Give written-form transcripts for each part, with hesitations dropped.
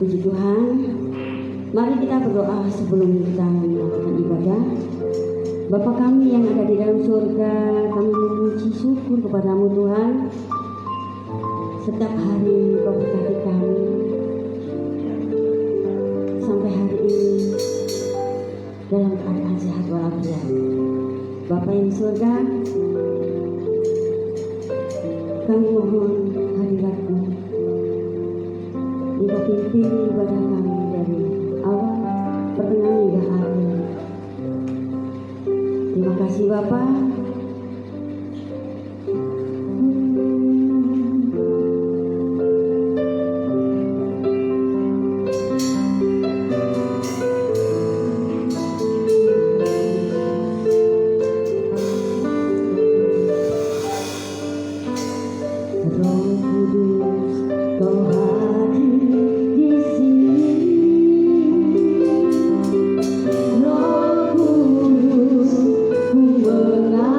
Puji Tuhan, mari kita berdoa sebelum kita melakukan ibadah. Bapa kami yang ada di dalam surga, kami memuji syukur kepadamu Tuhan. Setiap hari Kau berkati kami sampai hari ini dalam keadaan sehat walafiat. Bapa yang di surga, kami mohon hadirat-Mu. Engkau pimpin ibadah kami dari awal, pertengahan hingga akhir. Terima kasih Bapa. Roh Kudus, Kau hadir di sini. Roh Kudus, Ku mengasihi.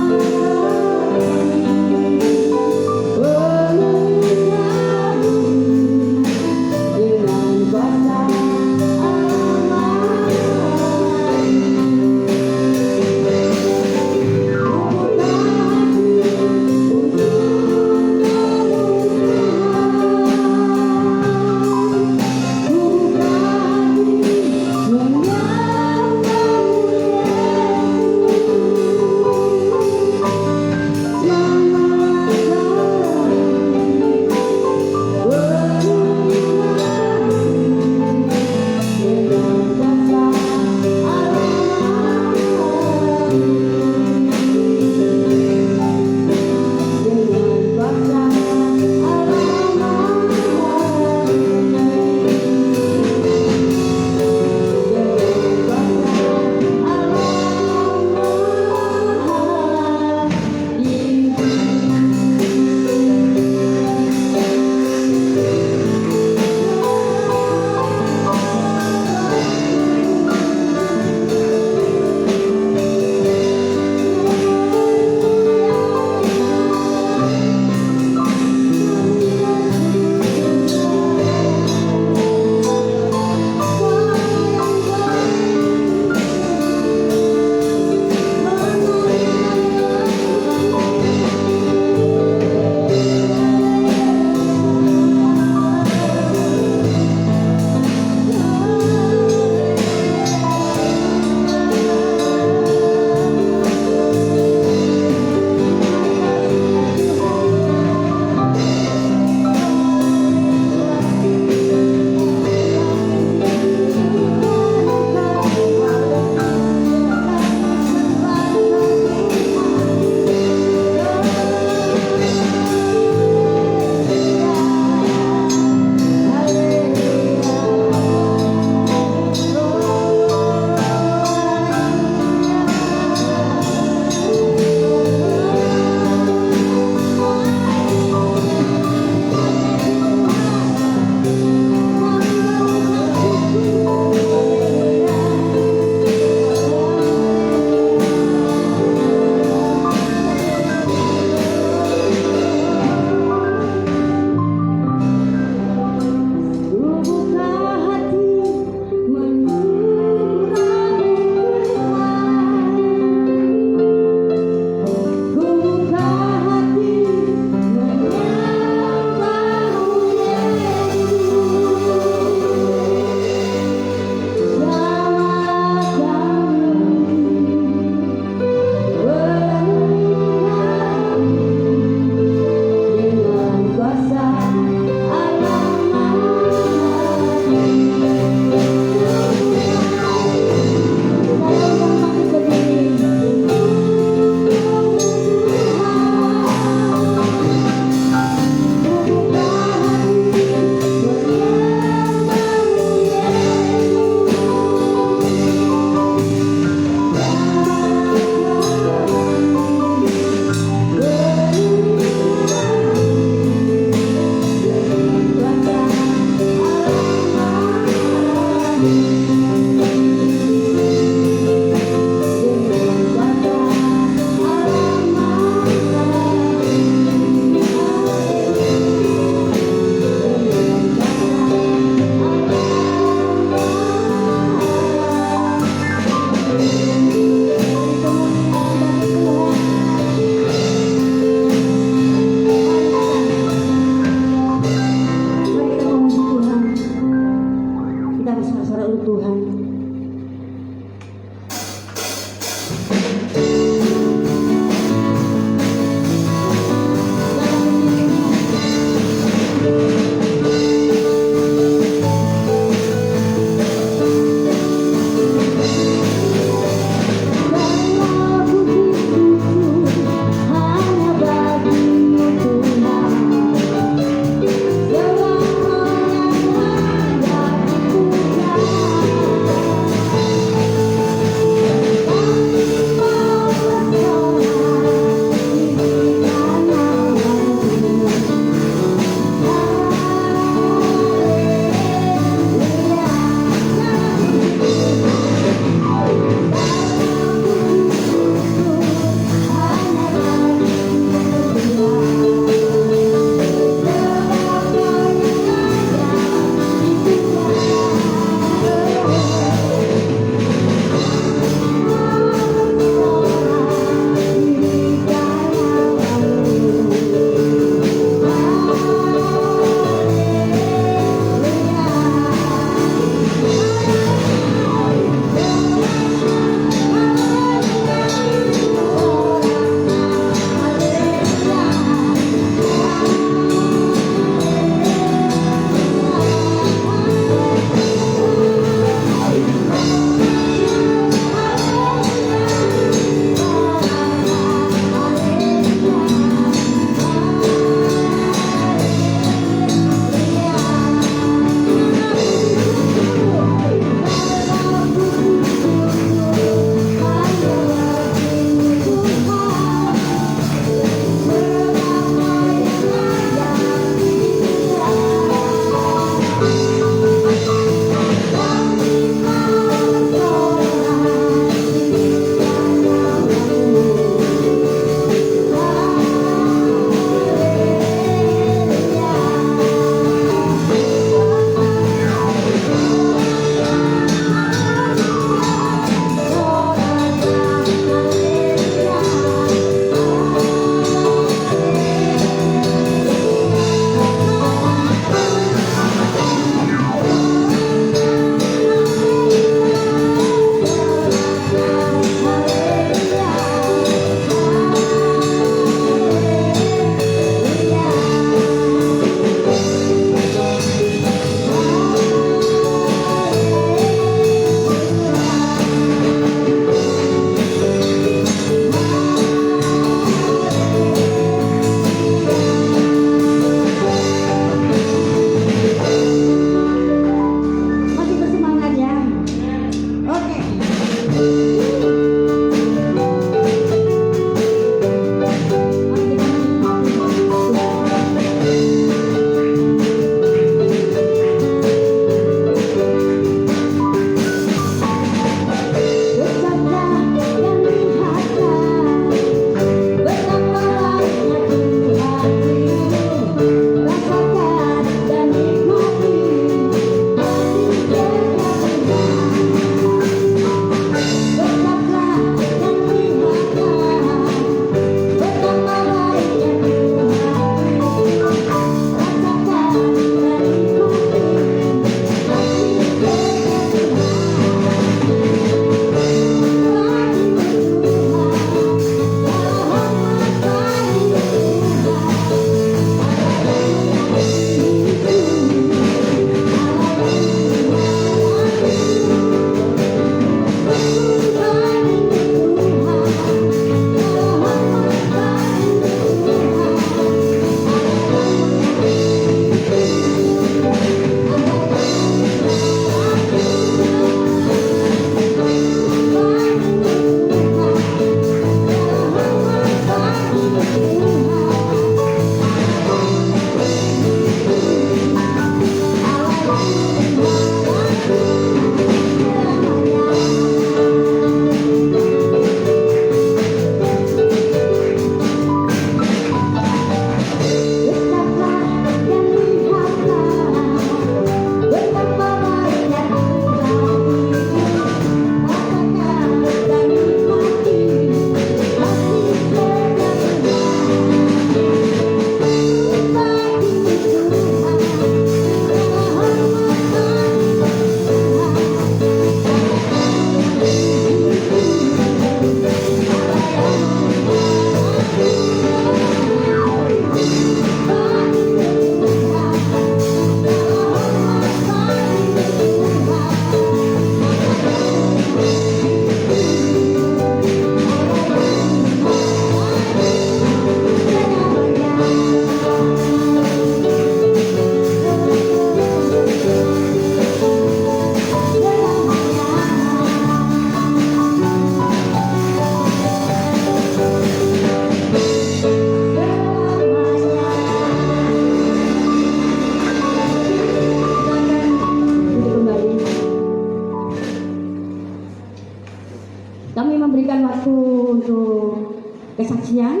kesaksian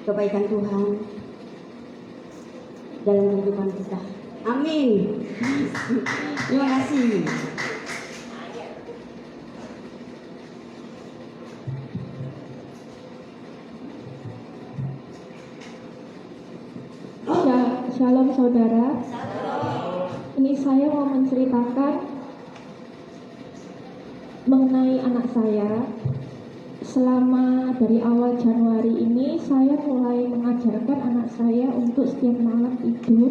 kebaikan Tuhan dalam kehidupan kita. Amin. Terima kasih. Shalom saudara. Ini saya mau menceritakan mengenai anak saya. Selama dari awal Januari ini saya mulai mengajarkan anak saya untuk setiap malam tidur,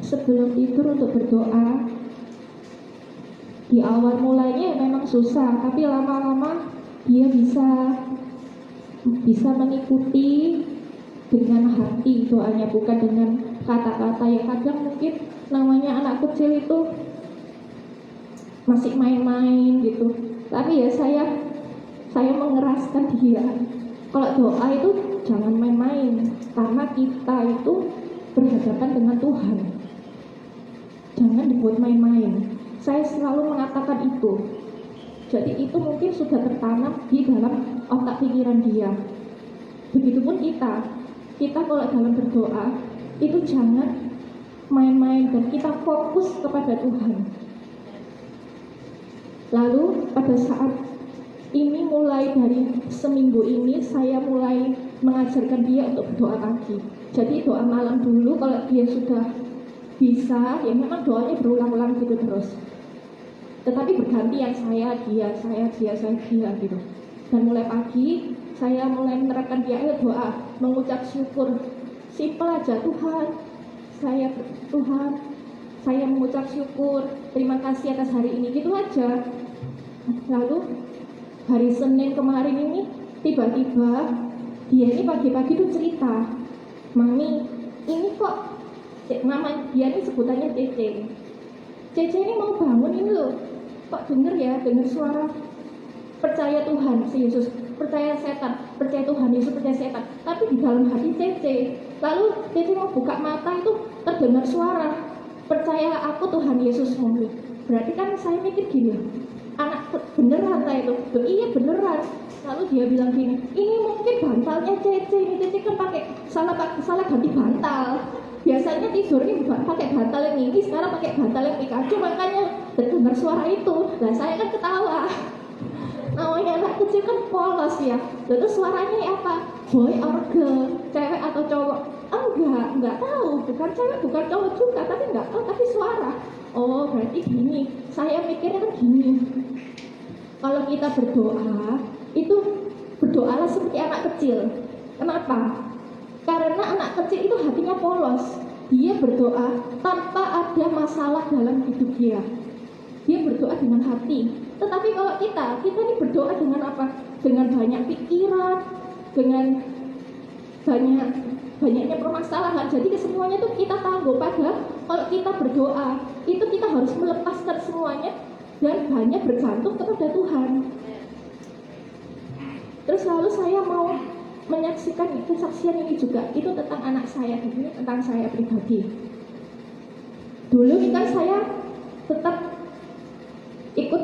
sebelum tidur untuk berdoa. Di awal mulainya memang susah, tapi lama-lama dia bisa mengikuti dengan hati doanya, bukan dengan kata-kata. Yang kadang mungkin namanya anak kecil itu masih main-main gitu, tapi ya saya mengeraskan dia, kalau doa itu jangan main-main, karena kita itu berhadapan dengan Tuhan, jangan dibuat main-main. Saya selalu mengatakan itu. Jadi itu mungkin sudah tertanam di dalam otak pikiran dia. Begitupun kita kalau dalam berdoa itu jangan main-main dan kita fokus kepada Tuhan. Lalu pada saat ini, mulai dari seminggu ini saya mulai mengajarkan dia untuk berdoa pagi. Jadi doa malam dulu, kalau dia sudah bisa, ya memang doanya berulang-ulang gitu terus. Tetapi bergantian saya dia gitu. Dan mulai pagi saya mulai menerapkan dia, ayo doa, mengucap syukur. Simpel aja, Tuhan, saya mengucap syukur, terima kasih atas hari ini, gitu aja. Lalu hari Senin kemarin ini tiba-tiba dia ini pagi-pagi tuh cerita, Mami, ini kok nama dia ini sebutannya Cece. Cece ini mau bangun ini loh, kok dengar suara percaya Tuhan Yesus, percaya setan, percaya Tuhan Yesus, percaya setan. Tapi di dalam hati Cece, lalu Cece mau buka mata itu terdengar suara percaya aku Tuhan Yesus Mami. Berarti kan saya mikir gini, anak beneran saya itu, iya beneran. Lalu dia bilang gini, ini mungkin bantalnya Cece, ini Cece kan salah ganti bantal. Biasanya tidur ini bukan pakai bantal yang ini, sekarang pakai bantal yang Pikachu, makanya terdengar suara itu. Nah saya kan ketawa. Namanya anak kecil kan polos ya. Lalu suaranya apa? Boy or girl, cewek atau cowok? Enggak tahu. Bukan cewek, bukan cowok juga, tapi enggak tahu. Tapi suara. Oh berarti gini. Saya mikirnya kan gini. Kalau kita berdoa, itu berdoalah seperti anak kecil. Kenapa? Karena anak kecil itu hatinya polos. Dia berdoa tanpa ada masalah dalam hidup dia. Dia berdoa dengan hati. Tetapi kalau kita ini berdoa dengan apa? Dengan banyak pikiran, dengan banyaknya permasalahan. Jadi kesemuanya itu kita tangguh. Padahal kalau kita berdoa, itu kita harus melepaskan semuanya dan banyak bergantung kepada Tuhan. Terus lalu saya mau menyaksikan kesaksian ini juga. Itu tentang anak saya, ini tentang saya pribadi. Dulu kan saya tetap ikut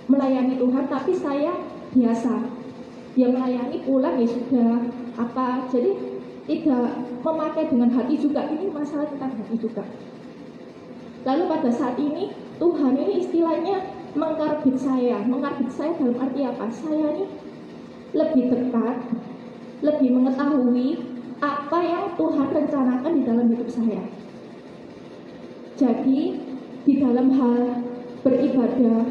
melayani Tuhan, tapi saya biasa, dia melayani pulang ya sudah apa, jadi tidak memakai dengan hati juga. Ini masalah tentang hati juga. Lalu pada saat ini Tuhan ini istilahnya mengkarbit saya dalam arti apa? Saya ini lebih dekat, lebih mengetahui apa yang Tuhan rencanakan di dalam hidup saya. Jadi di dalam hal beribadah,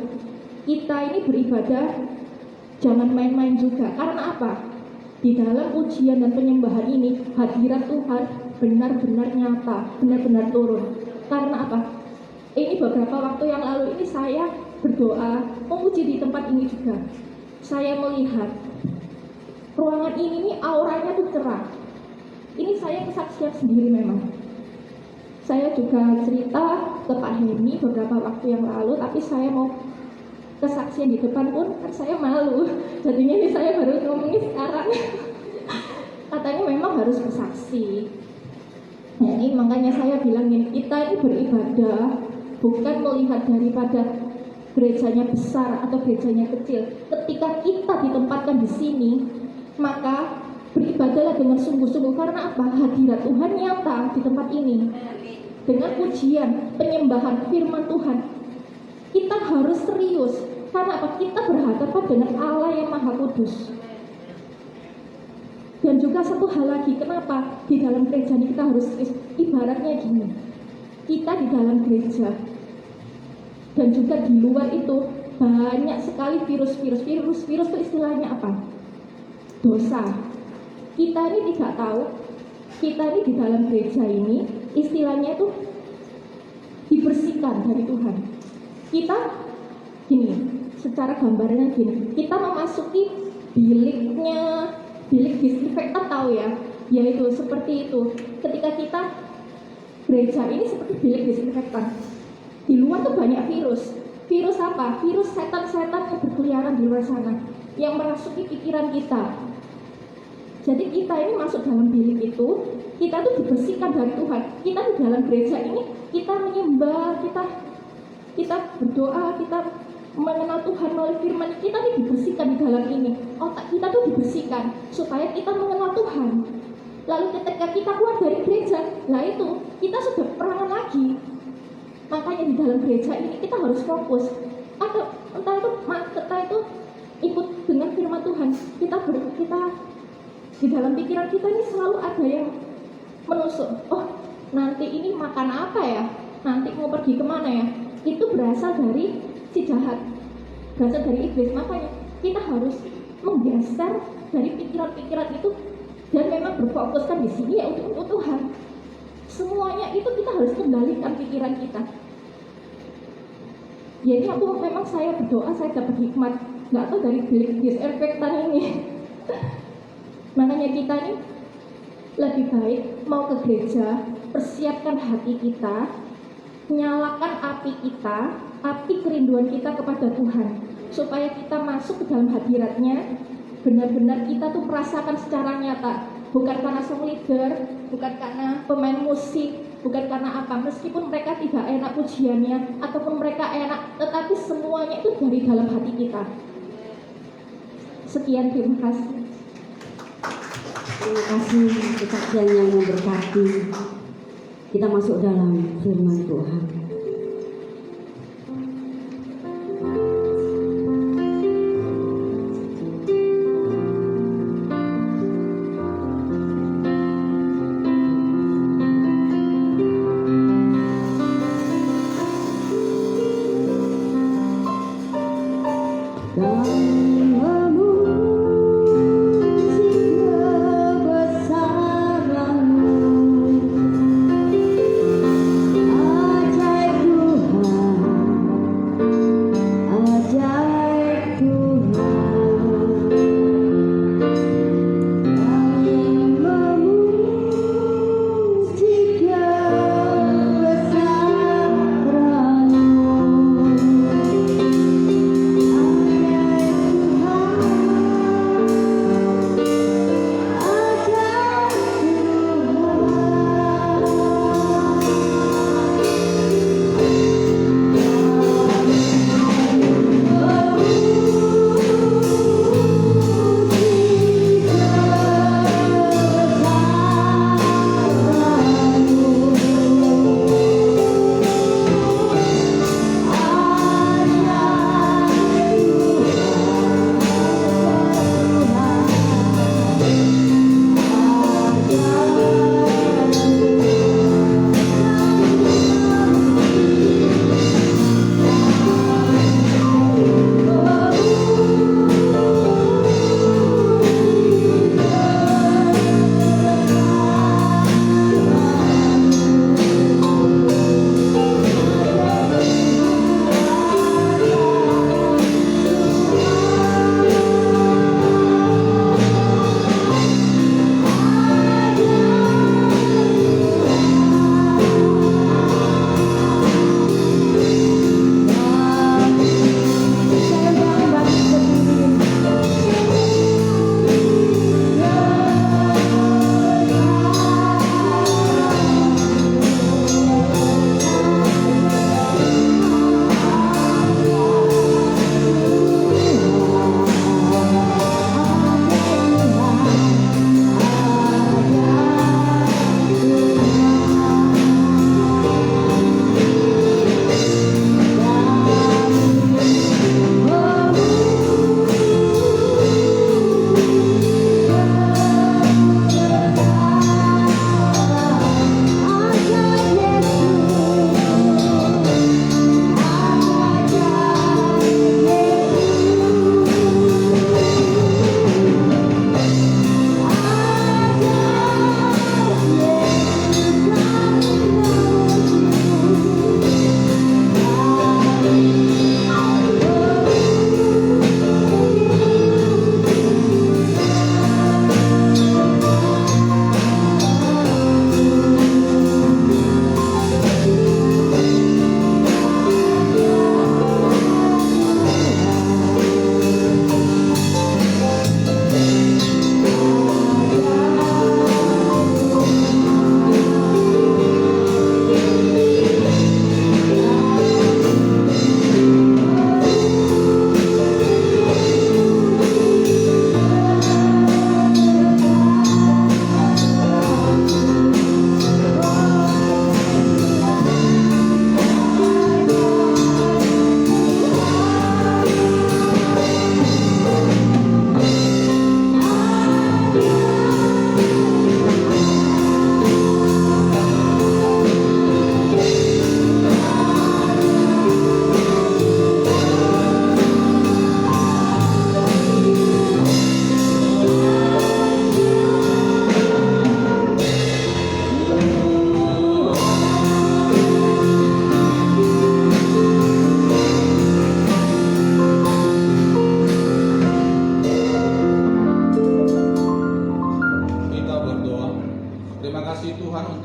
kita ini beribadah jangan main-main juga. Karena apa? Di dalam ujian dan penyembahan ini hadirat Tuhan benar-benar nyata, benar-benar turun. Karena apa? Ini beberapa waktu yang lalu ini saya berdoa menguji di tempat ini juga. Saya melihat ruangan ini auranya tuh cerah. Ini saya kesaksian sendiri memang. Saya juga cerita ke Pak Hemi beberapa waktu yang lalu, tapi saya mau kesaksian di depan pun kan saya malu. Jadinya ini saya baru ngomongin sekarang. Katanya memang harus bersaksi. Nah, ini makanya saya bilang ini, kita ini beribadah bukan melihat daripada gerejanya besar atau gerejanya kecil. Ketika kita ditempatkan di sini, maka beribadahlah dengan sungguh-sungguh. Karena apa? Hadirat Tuhan nyata di tempat ini. Dengan pujian, penyembahan firman Tuhan, kita harus serius. Karena apa? Kita berhadapan dengan Allah yang Maha Kudus. Dan juga satu hal lagi, kenapa di dalam gereja ini kita harus serius? Ibaratnya gini, kita di dalam gereja dan juga di luar itu banyak sekali virus itu istilahnya apa? Dosa. Kita ini tidak tahu, kita ini di dalam gereja ini istilahnya itu dibersihkan dari Tuhan. Kita gini, secara gambarnya gini, kita memasuki bilik disinfektan, tahu ya, yaitu seperti itu. Ketika kita gereja ini seperti bilik disinfektan, di luar tuh banyak virus apa? Virus setan-setan yang berkeliaran di luar sana, yang merasuki pikiran kita. Jadi kita ini masuk dalam bilik itu, kita tuh dibersihkan dari Tuhan. Kita di dalam gereja ini, kita menyembah, kita berdoa, kita mengenal Tuhan melalui firman. Kita nih dibersihkan di dalam ini. Otak kita tuh dibersihkan supaya kita mengenal Tuhan. Lalu ketika kita keluar dari gereja, nah itu kita sudah perangan lagi. Makanya di dalam gereja ini kita harus fokus. Atau entah itu ikut dengan firman Tuhan. Kita di dalam pikiran kita ini selalu ada yang menusuk. Oh, nanti ini makan apa ya? Nanti mau pergi kemana ya? Itu berasal dari si jahat, berasal dari iblis. Makanya kita harus menggeser dari pikiran-pikiran itu dan memang berfokuskan di sini ya untuk Tuhan. Semuanya itu kita harus kendalikan pikiran kita. Jadi saya berdoa, saya dapat hikmat, nggak tahu dari bilik disinfektan ini. Makanya kita ini lebih baik mau ke gereja, persiapkan hati kita, nyalakan api kita, api kerinduan kita kepada Tuhan, supaya kita masuk ke dalam hadiratnya. Benar-benar kita tuh merasakan secara nyata, bukan karena song leader, bukan karena pemain musik, bukan karena apa, meskipun mereka tidak enak pujiannya ataupun mereka enak, tetapi semuanya itu dari dalam hati kita. Sekian, terima kasih. Terima kasih kesaksian yang memberkati. Kita masuk dalam firman Tuhan. Ajaib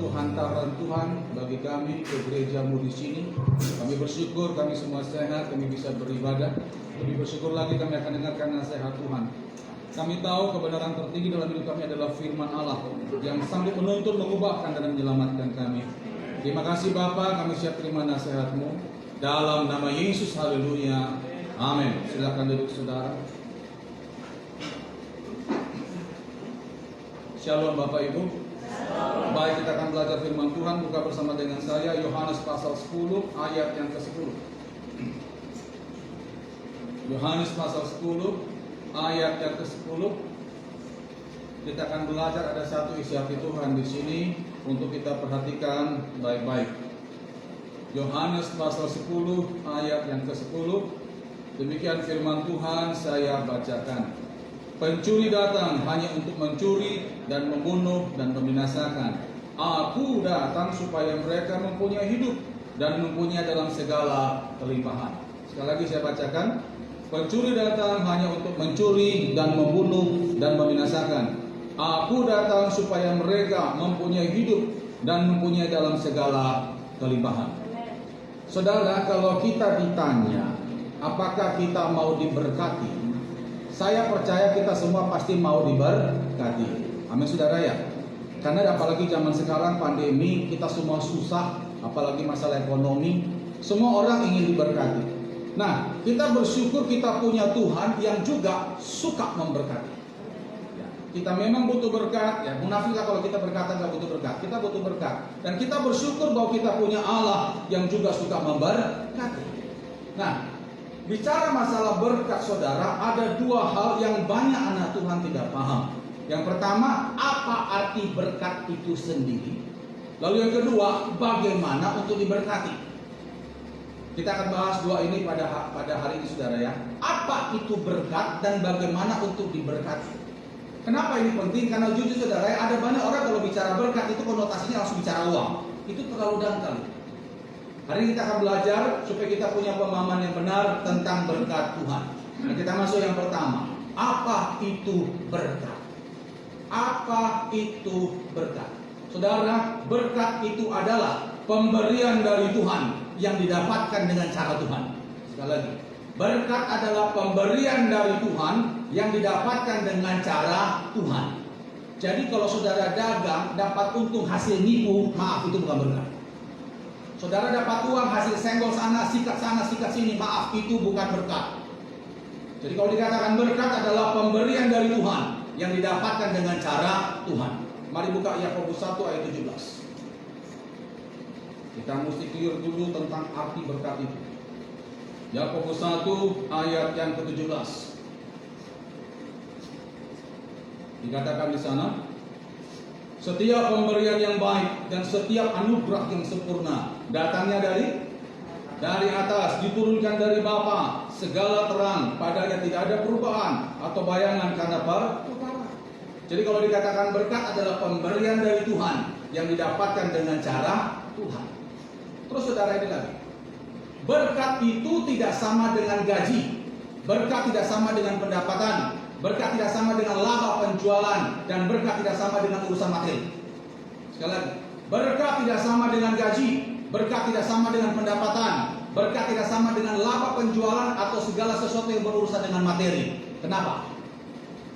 untuk hantaran Tuhan bagi kami ke gerejamu di sini. Kami bersyukur kami semua sehat, kami bisa beribadah. Lebih bersyukur lagi kami akan dengarkan nasihat Tuhan. Kami tahu kebenaran tertinggi dalam hidup kami adalah firman Allah yang sanggup menuntun, mengubahkan dan menyelamatkan kami. Terima kasih Bapa, kami siap terima nasihat-Mu. Dalam nama Yesus, haleluya. Amin. Silakan duduk saudara. Shalom Bapak Ibu. Baik, kita akan belajar firman Tuhan. Buka bersama dengan saya Yohanes pasal 10 ayat yang ke-10. Yohanes pasal 10 ayat yang ke-10. Kita akan belajar, ada satu isi hati Tuhan di sini untuk kita perhatikan baik-baik. Yohanes pasal 10 ayat yang ke-10. Demikian firman Tuhan, saya bacakan. Pencuri datang hanya untuk mencuri dan membunuh dan membinasakan. Aku datang supaya mereka mempunyai hidup dan mempunyai dalam segala kelimpahan. Sekali lagi saya bacakan. Pencuri datang hanya untuk mencuri dan membunuh dan membinasakan. Aku datang supaya mereka mempunyai hidup dan mempunyai dalam segala kelimpahan. Saudara, kalau kita ditanya apakah kita mau diberkati, saya percaya kita semua pasti mau diberkati. Amin saudara ya. Karena apalagi zaman sekarang pandemi, kita semua susah, apalagi masalah ekonomi, semua orang ingin diberkati. Nah, kita bersyukur kita punya Tuhan yang juga suka memberkati. Ya, kita memang butuh berkat, ya. Munafiklah kalau kita berkata nggak butuh berkat. Kita butuh berkat, dan kita bersyukur bahwa kita punya Allah yang juga suka memberkati. Nah, bicara masalah berkat saudara, ada dua hal yang banyak anak Tuhan tidak paham. Yang pertama, apa arti berkat itu sendiri? Lalu yang kedua, bagaimana untuk diberkati? Kita akan bahas dua ini pada hari ini saudara ya. Apa itu berkat dan bagaimana untuk diberkati? Kenapa ini penting? Karena jujur saudara ya, ada banyak orang kalau bicara berkat itu konotasinya langsung bicara uang. Itu terlalu dangkal. Hari ini kita akan belajar supaya kita punya pemahaman yang benar tentang berkat Tuhan. Nah, kita masuk yang pertama. Apa itu berkat? Apa itu berkat? Saudara, berkat itu adalah pemberian dari Tuhan yang didapatkan dengan cara Tuhan. Sekali lagi, berkat adalah pemberian dari Tuhan yang didapatkan dengan cara Tuhan. Jadi kalau saudara dagang dapat untung hasil nipu, maaf, itu bukan berkat. Saudara dapat uang hasil senggol sana, sikat sini, maaf, itu bukan berkat. Jadi kalau dikatakan berkat adalah pemberian dari Tuhan yang didapatkan dengan cara Tuhan. Mari buka Yakobus 1 ayat 17. Kita mesti clear dulu tentang arti berkat itu. Yakobus 1 ayat yang ke-17. Dikatakan di sana, setiap pemberian yang baik dan setiap anugerah yang sempurna datangnya dari atas, diturunkan dari Bapa, segala terang, padanya tidak ada perubahan atau bayangan karena perkara. Jadi kalau dikatakan berkat adalah pemberian dari Tuhan yang didapatkan dengan cara Tuhan. Terus saudara ini lagi, berkat itu tidak sama dengan gaji, berkat tidak sama dengan pendapatan, berkat tidak sama dengan laba penjualan, dan berkat tidak sama dengan urusan materi. Sekali lagi, berkat tidak sama dengan gaji, berkat tidak sama dengan pendapatan, berkat tidak sama dengan laba penjualan atau segala sesuatu yang berurusan dengan materi. Kenapa?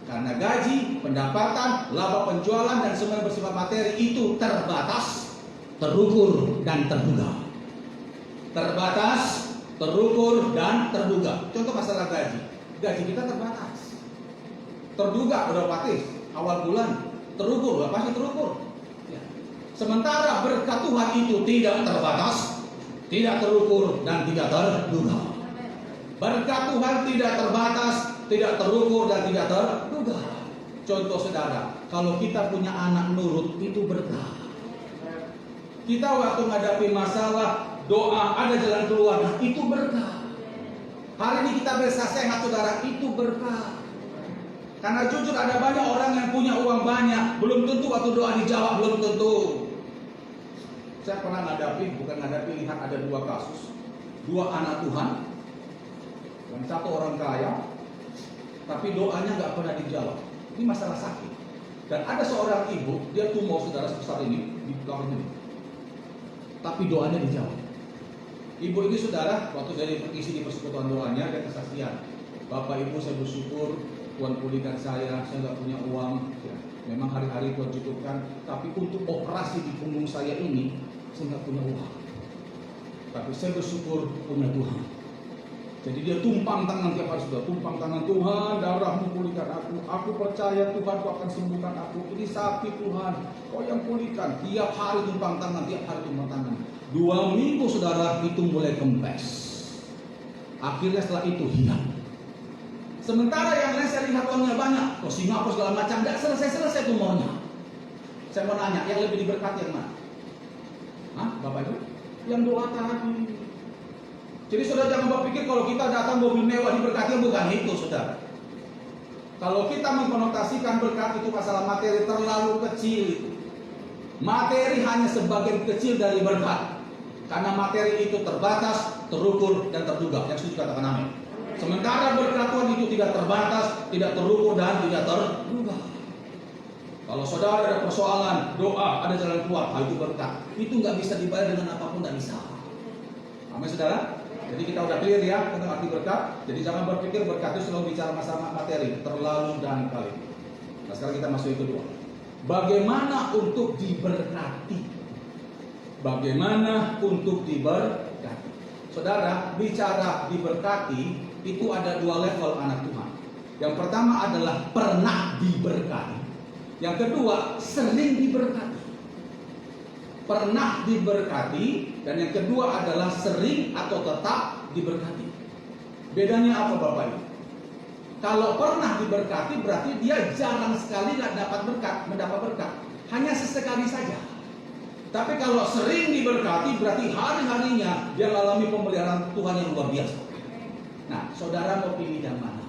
Karena gaji, pendapatan, laba penjualan, dan semua yang bersifat materi itu terbatas, terukur, dan terduga. Terbatas, terukur, dan terduga. Contoh masalah gaji. Gaji kita terbatas. Terduga udah pasti awal bulan, terukur udah pasti terukur. Ya. Sementara berkat Tuhan itu tidak terbatas, tidak terukur, dan tidak terduga. Berkat Tuhan tidak terbatas, tidak terukur, dan tidak terduga. Contoh saudara, kalau kita punya anak nurut, itu berkah. Kita waktu menghadapi masalah, doa, ada jalan keluar, itu berkah. Hari ini kita bisa sehat saudara, itu berkah. Karena jujur ada banyak orang yang punya uang banyak, belum tentu waktu doa dijawab, belum tentu. Saya pernah lihat ada dua kasus, dua anak Tuhan, yang satu orang kaya, tapi doanya nggak pernah dijawab. Ini masalah sakit. Dan ada seorang ibu, dia tumor saudara sebesar ini di belakang ini. Tapi doanya dijawab. Ibu ini saudara, waktu jadi isi di persekutuan doanya, dia kesaksian. Bapak Ibu, saya bersyukur Tuhan pulihkan saya nggak punya uang. Ya, memang hari-hari Tuhan cukupkan, tapi untuk operasi di punggung saya ini, saya nggak punya uang. Tapi saya bersyukur punya Tuhan. Jadi dia tumpang tangan tiap hari, sudah tumpang tangan, Tuhan darahmu pulihkan aku percaya Tuhan kau akan sembuhkan aku, ini sakit Tuhan kau yang pulihkan. Tiap hari tumpang tangan, tiap hari tumpang tangan. 2 minggu saudara itu mulai kempes, akhirnya setelah itu hilang. Sementara yang lain saya lihat uangnya banyak, ke Singapura segala macam, tidak selesai tumornya. Saya mau nanya, yang lebih diberkati yang mana? Hah, Bapak Ibu? Yang doa tadi. Jadi saudara jangan berpikir kalau kita datang mobil mewah diberkati, bukan itu saudara. Kalau kita mengkonotasikan berkat itu masalah materi, terlalu kecil itu. Materi hanya sebagian kecil dari berkat. Karena materi itu terbatas, terukur, dan terduga. Yang setuju katakan amin. Sementara berkat Tuhan itu tidak terbatas, tidak terukur, dan tidak terduga. Kalau saudara ada persoalan, doa, ada jalan keluar, itu berkat. Itu nggak bisa dibayar dengan apapun, nggak bisa. Amin saudara. Jadi kita udah clear ya tentang arti berkat. Jadi jangan berpikir berkat itu selalu bicara masalah materi, terlalu dan kali. Nah sekarang kita masuk yang kedua. Bagaimana untuk diberkati? Bagaimana untuk diberkati? Saudara, bicara diberkati itu ada 2 level anak Tuhan. Yang pertama adalah pernah diberkati. Yang kedua, sering diberkati. Pernah diberkati, dan yang kedua adalah sering atau tetap diberkati. Bedanya apa Bapak Ibu? Kalau pernah diberkati berarti dia jarang sekali mendapat berkat, hanya sesekali saja. Tapi kalau sering diberkati berarti hari-harinya dia mengalami pemeliharaan Tuhan yang luar biasa. Nah, saudara mau pilih yang mana?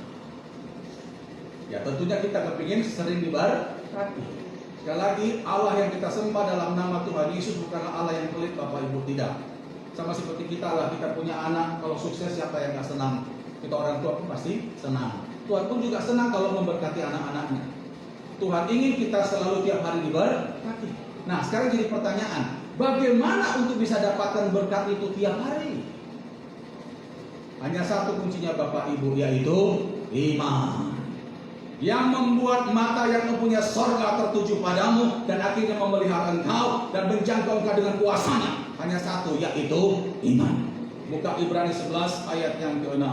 Ya tentunya kita kepingin sering diberkati. Sekali lagi, Allah yang kita sembah dalam nama Tuhan Yesus bukanlah Allah yang pelit Bapak Ibu, tidak. Sama seperti kita lah, kita punya anak, kalau sukses siapa yang gak senang? Kita orang tua pun pasti senang. Tuhan pun juga senang kalau memberkati anak-anaknya. Tuhan ingin kita selalu tiap hari diberkati. Nah sekarang jadi pertanyaan, bagaimana untuk bisa dapatkan berkat itu tiap hari? Hanya satu kuncinya Bapak Ibu, yaitu iman. Yang membuat mata yang mempunyai sorga tertuju padamu dan akhirnya memelihara engkau dan menjangkau engkau dengan kuasanya. Hanya satu, yaitu iman. Buka Ibrani 11 ayat yang ke-6.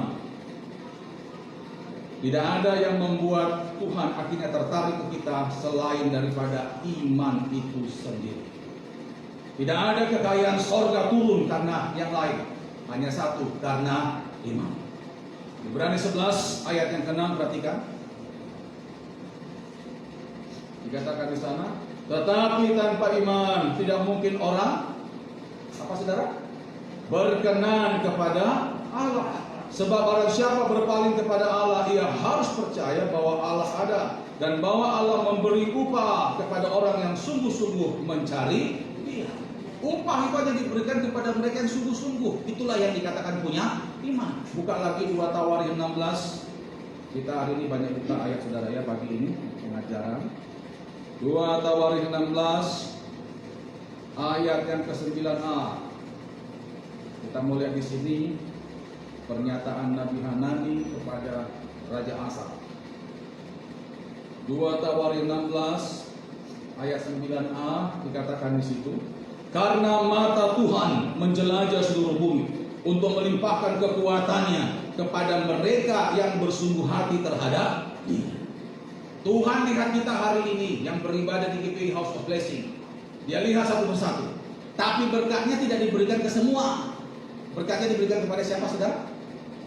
Tidak ada yang membuat Tuhan akhirnya tertarik ke kita selain daripada iman itu sendiri. Tidak ada kekayaan sorga turun karena yang lain. Hanya satu, karena iman. Ibrani 11 ayat yang ke-6, perhatikan. Dikatakan di sana, tetapi tanpa iman tidak mungkin orang apa saudara? Berkenan kepada Allah. Sebab barang siapa berpaling kepada Allah, ia harus percaya bahwa Allah ada dan bahwa Allah memberi upah kepada orang yang sungguh-sungguh mencari Dia. Upah itu hanya diberikan kepada mereka yang sungguh-sungguh. Itulah yang dikatakan punya iman. Buka lagi 2 Tawarin 16. Kita hari ini banyak buka ayat saudara ya pagi ini pengajaran. 2 Tawarin 16 ayat yang ke-9a. Kita mau lihat di sini pernyataan Nabi Hanani kepada Raja Asa. 2 Tawarin 16 ayat 9a dikatakan di situ, karena mata Tuhan menjelajah seluruh bumi untuk melimpahkan kekuatannya kepada mereka yang bersungguh hati terhadap Dia. Tuhan lihat kita hari ini yang beribadah di GPI House of Blessing. Dia lihat satu persatu. Tapi berkatnya tidak diberikan ke semua. Berkatnya diberikan kepada siapa saudara?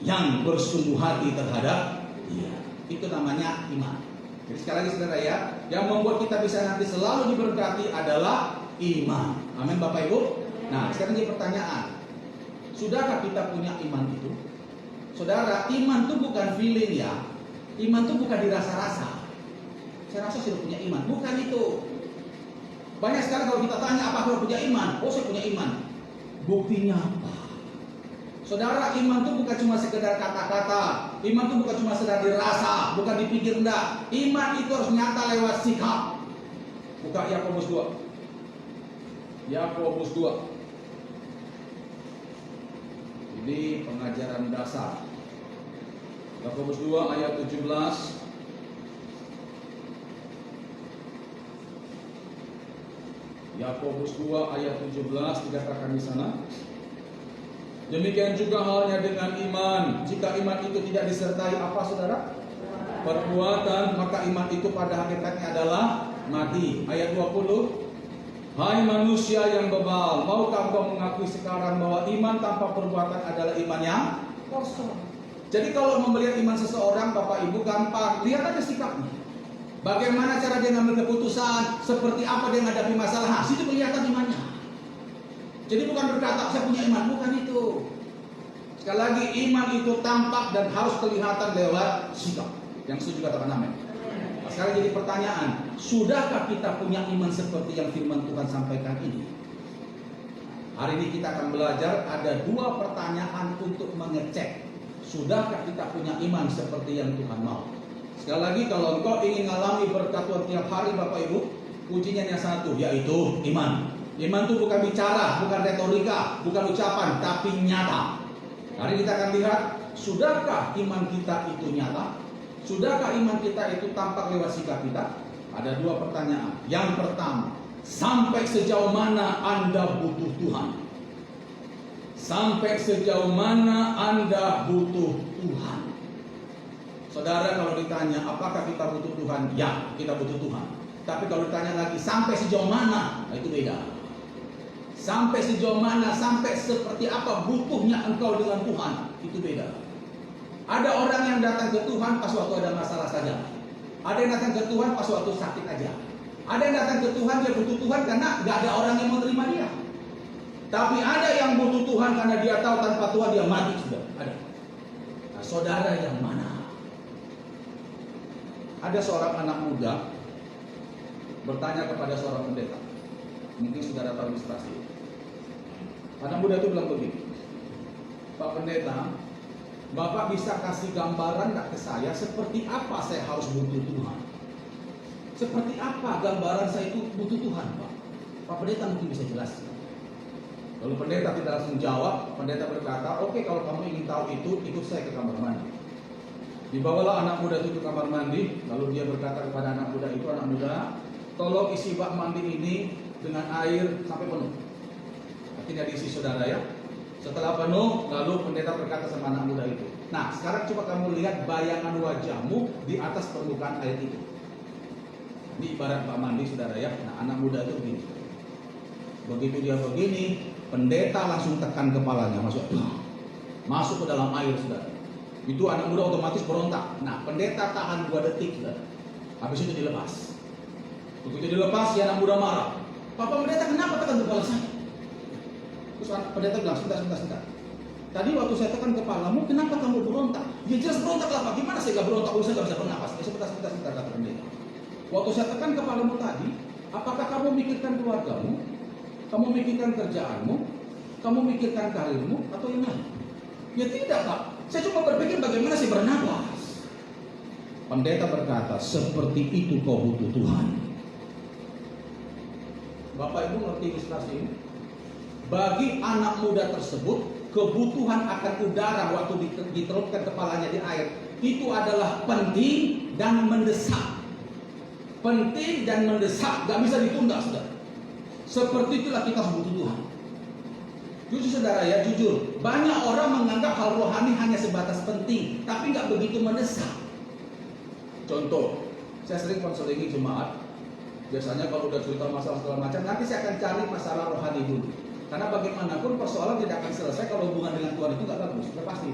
Yang bersungguh hati terhadap Dia. Itu namanya iman. Jadi sekali lagi saudara ya, yang membuat kita bisa nanti selalu diberkati adalah iman. Amin Bapak Ibu. Nah sekarang jadi pertanyaan, sudahkah kita punya iman itu? Saudara, iman itu bukan feeling ya. Iman itu bukan dirasa-rasa. Saya rasa sudah punya iman, bukan itu. Banyak sekali kalau kita tanya apa kalau punya iman, oh saya punya iman. Buktinya apa? Saudara, iman itu bukan cuma sekedar kata-kata. Iman itu bukan cuma sekedar dirasa, bukan dipikir enggak. Iman itu harus nyata lewat sikap. Buka Yakobus 2. Yakobus 2. Ini pengajaran dasar. Yakobus 2 ayat 17. Yakobus 2 ayat 17 dikatakan di sana. Demikian juga halnya dengan iman. Jika iman itu tidak disertai apa, saudara? Perbuatan, maka iman itu pada hakikatnya adalah mati. Ayat 20. Hai manusia yang bebal, maukah engkau mengakui sekarang bahwa iman tanpa perbuatan adalah iman yang kosong? Jadi kalau melihat iman seseorang, Bapak Ibu, gampang. Lihat aja sikapnya. Bagaimana cara dia mengambil keputusan, seperti apa dia menghadapi masalah, situ kelihatan imannya. Jadi bukan berkata saya punya iman, bukan itu. Sekali lagi, iman itu tampak dan harus kelihatan lewat sikap. Yang setuju katakan amin. Nah, sekarang jadi pertanyaan, sudahkah kita punya iman seperti yang firman Tuhan sampaikan ini? Hari ini kita akan belajar ada 2 pertanyaan untuk mengecek sudahkah kita punya iman seperti yang Tuhan mau. Sekali lagi, kalau engkau ingin mengalami berkat Tuhan tiap hari, Bapak Ibu, kuncinya yang satu, yaitu iman. Iman itu bukan bicara, bukan retorika, bukan ucapan, tapi nyata. Hari kita akan lihat, sudahkah iman kita itu nyata? Sudahkah iman kita itu tampak lewat sikap kita? Ada 2 pertanyaan. Yang pertama, sampai sejauh mana Anda butuh Tuhan? Sampai sejauh mana Anda butuh Tuhan? Saudara, kalau ditanya apakah kita butuh Tuhan? Ya, kita butuh Tuhan. Tapi kalau ditanya lagi sampai sejauh mana? Nah, itu beda. Sampai sejauh mana, sampai seperti apa butuhnya engkau dengan Tuhan, itu beda. Ada orang yang datang ke Tuhan pas waktu ada masalah saja. Ada yang datang ke Tuhan pas waktu sakit aja. Ada yang datang ke Tuhan, dia butuh Tuhan karena gak ada orang yang mau terima dia. Tapi ada yang butuh Tuhan karena dia tahu tanpa Tuhan dia mati sudah. Ada. Nah, saudara yang mana? Ada seorang anak muda bertanya kepada seorang pendeta. Mungkin saudara tahu ilustrasi. Anak muda itu bilang begini, Pak Pendeta, Bapak bisa kasih gambaran nggak ke saya seperti apa saya harus butuh Tuhan? Seperti apa gambaran saya itu butuh Tuhan, Pak? Pak Pendeta mungkin bisa jelaskan. Lalu pendeta tidak langsung jawab. Pendeta berkata, oke, kalau kamu ingin tahu itu, ikut saya ke kamar mandi. Dibawalah anak muda itu ke kamar mandi. Lalu dia berkata kepada anak muda itu, anak muda, tolong isi bak mandi ini dengan air sampai penuh. Tidak diisi, saudara, ya. Setelah penuh, lalu pendeta berkata sama anak muda itu, nah sekarang coba kamu lihat bayangan wajahmu di atas permukaan air itu. Ini ibarat bak mandi, saudara, ya. Nah, anak muda itu begini. Begitu dia begini, pendeta langsung tekan kepalanya, masuk ke dalam air, saudara. Itu anak muda otomatis berontak. Nah, pendeta tahan 2 detik, saudara. Habis itu dilepas. Begitu dilepas, si anak muda marah. Papa pendeta, kenapa tekan kepala saya? Terus pendeta bilang, sebentar. Tadi waktu saya tekan kepalamu, kenapa kamu berontak? Ya jelas berontak lah, Pak. Gimana saya gak berontak? Saya gak bisa bernapas. Sebentar, kata pendeta. Waktu saya tekan kepalamu tadi, apakah kamu mikirkan keluargamu? Kamu mikirkan kerjaanmu? Kamu mikirkan karirmu? Atau yang lain? Ya tidak, Pak. Saya cuma berpikir bagaimana saya bernapas. Pendeta berkata, seperti itu kau butuh Tuhan. Bapak Ibu ngerti ilustrasi ini? Bagi anak muda tersebut, kebutuhan akan udara waktu diterupkan kepalanya di air itu adalah penting dan mendesak. Penting dan mendesak, gak bisa ditunda, saudara. Seperti itulah kita butuh Tuhan. Jujur, saudara, ya, jujur, banyak orang menganggap hal rohani hanya sebatas penting, tapi gak begitu mendesak. Contoh, saya sering konseling jemaat. Biasanya kalau udah cerita masalah segala macam, nanti saya akan cari masalah rohani dulu. Karena bagaimanapun persoalan tidak akan selesai kalau hubungan dengan Tuhan itu gak bagus, sudah pasti.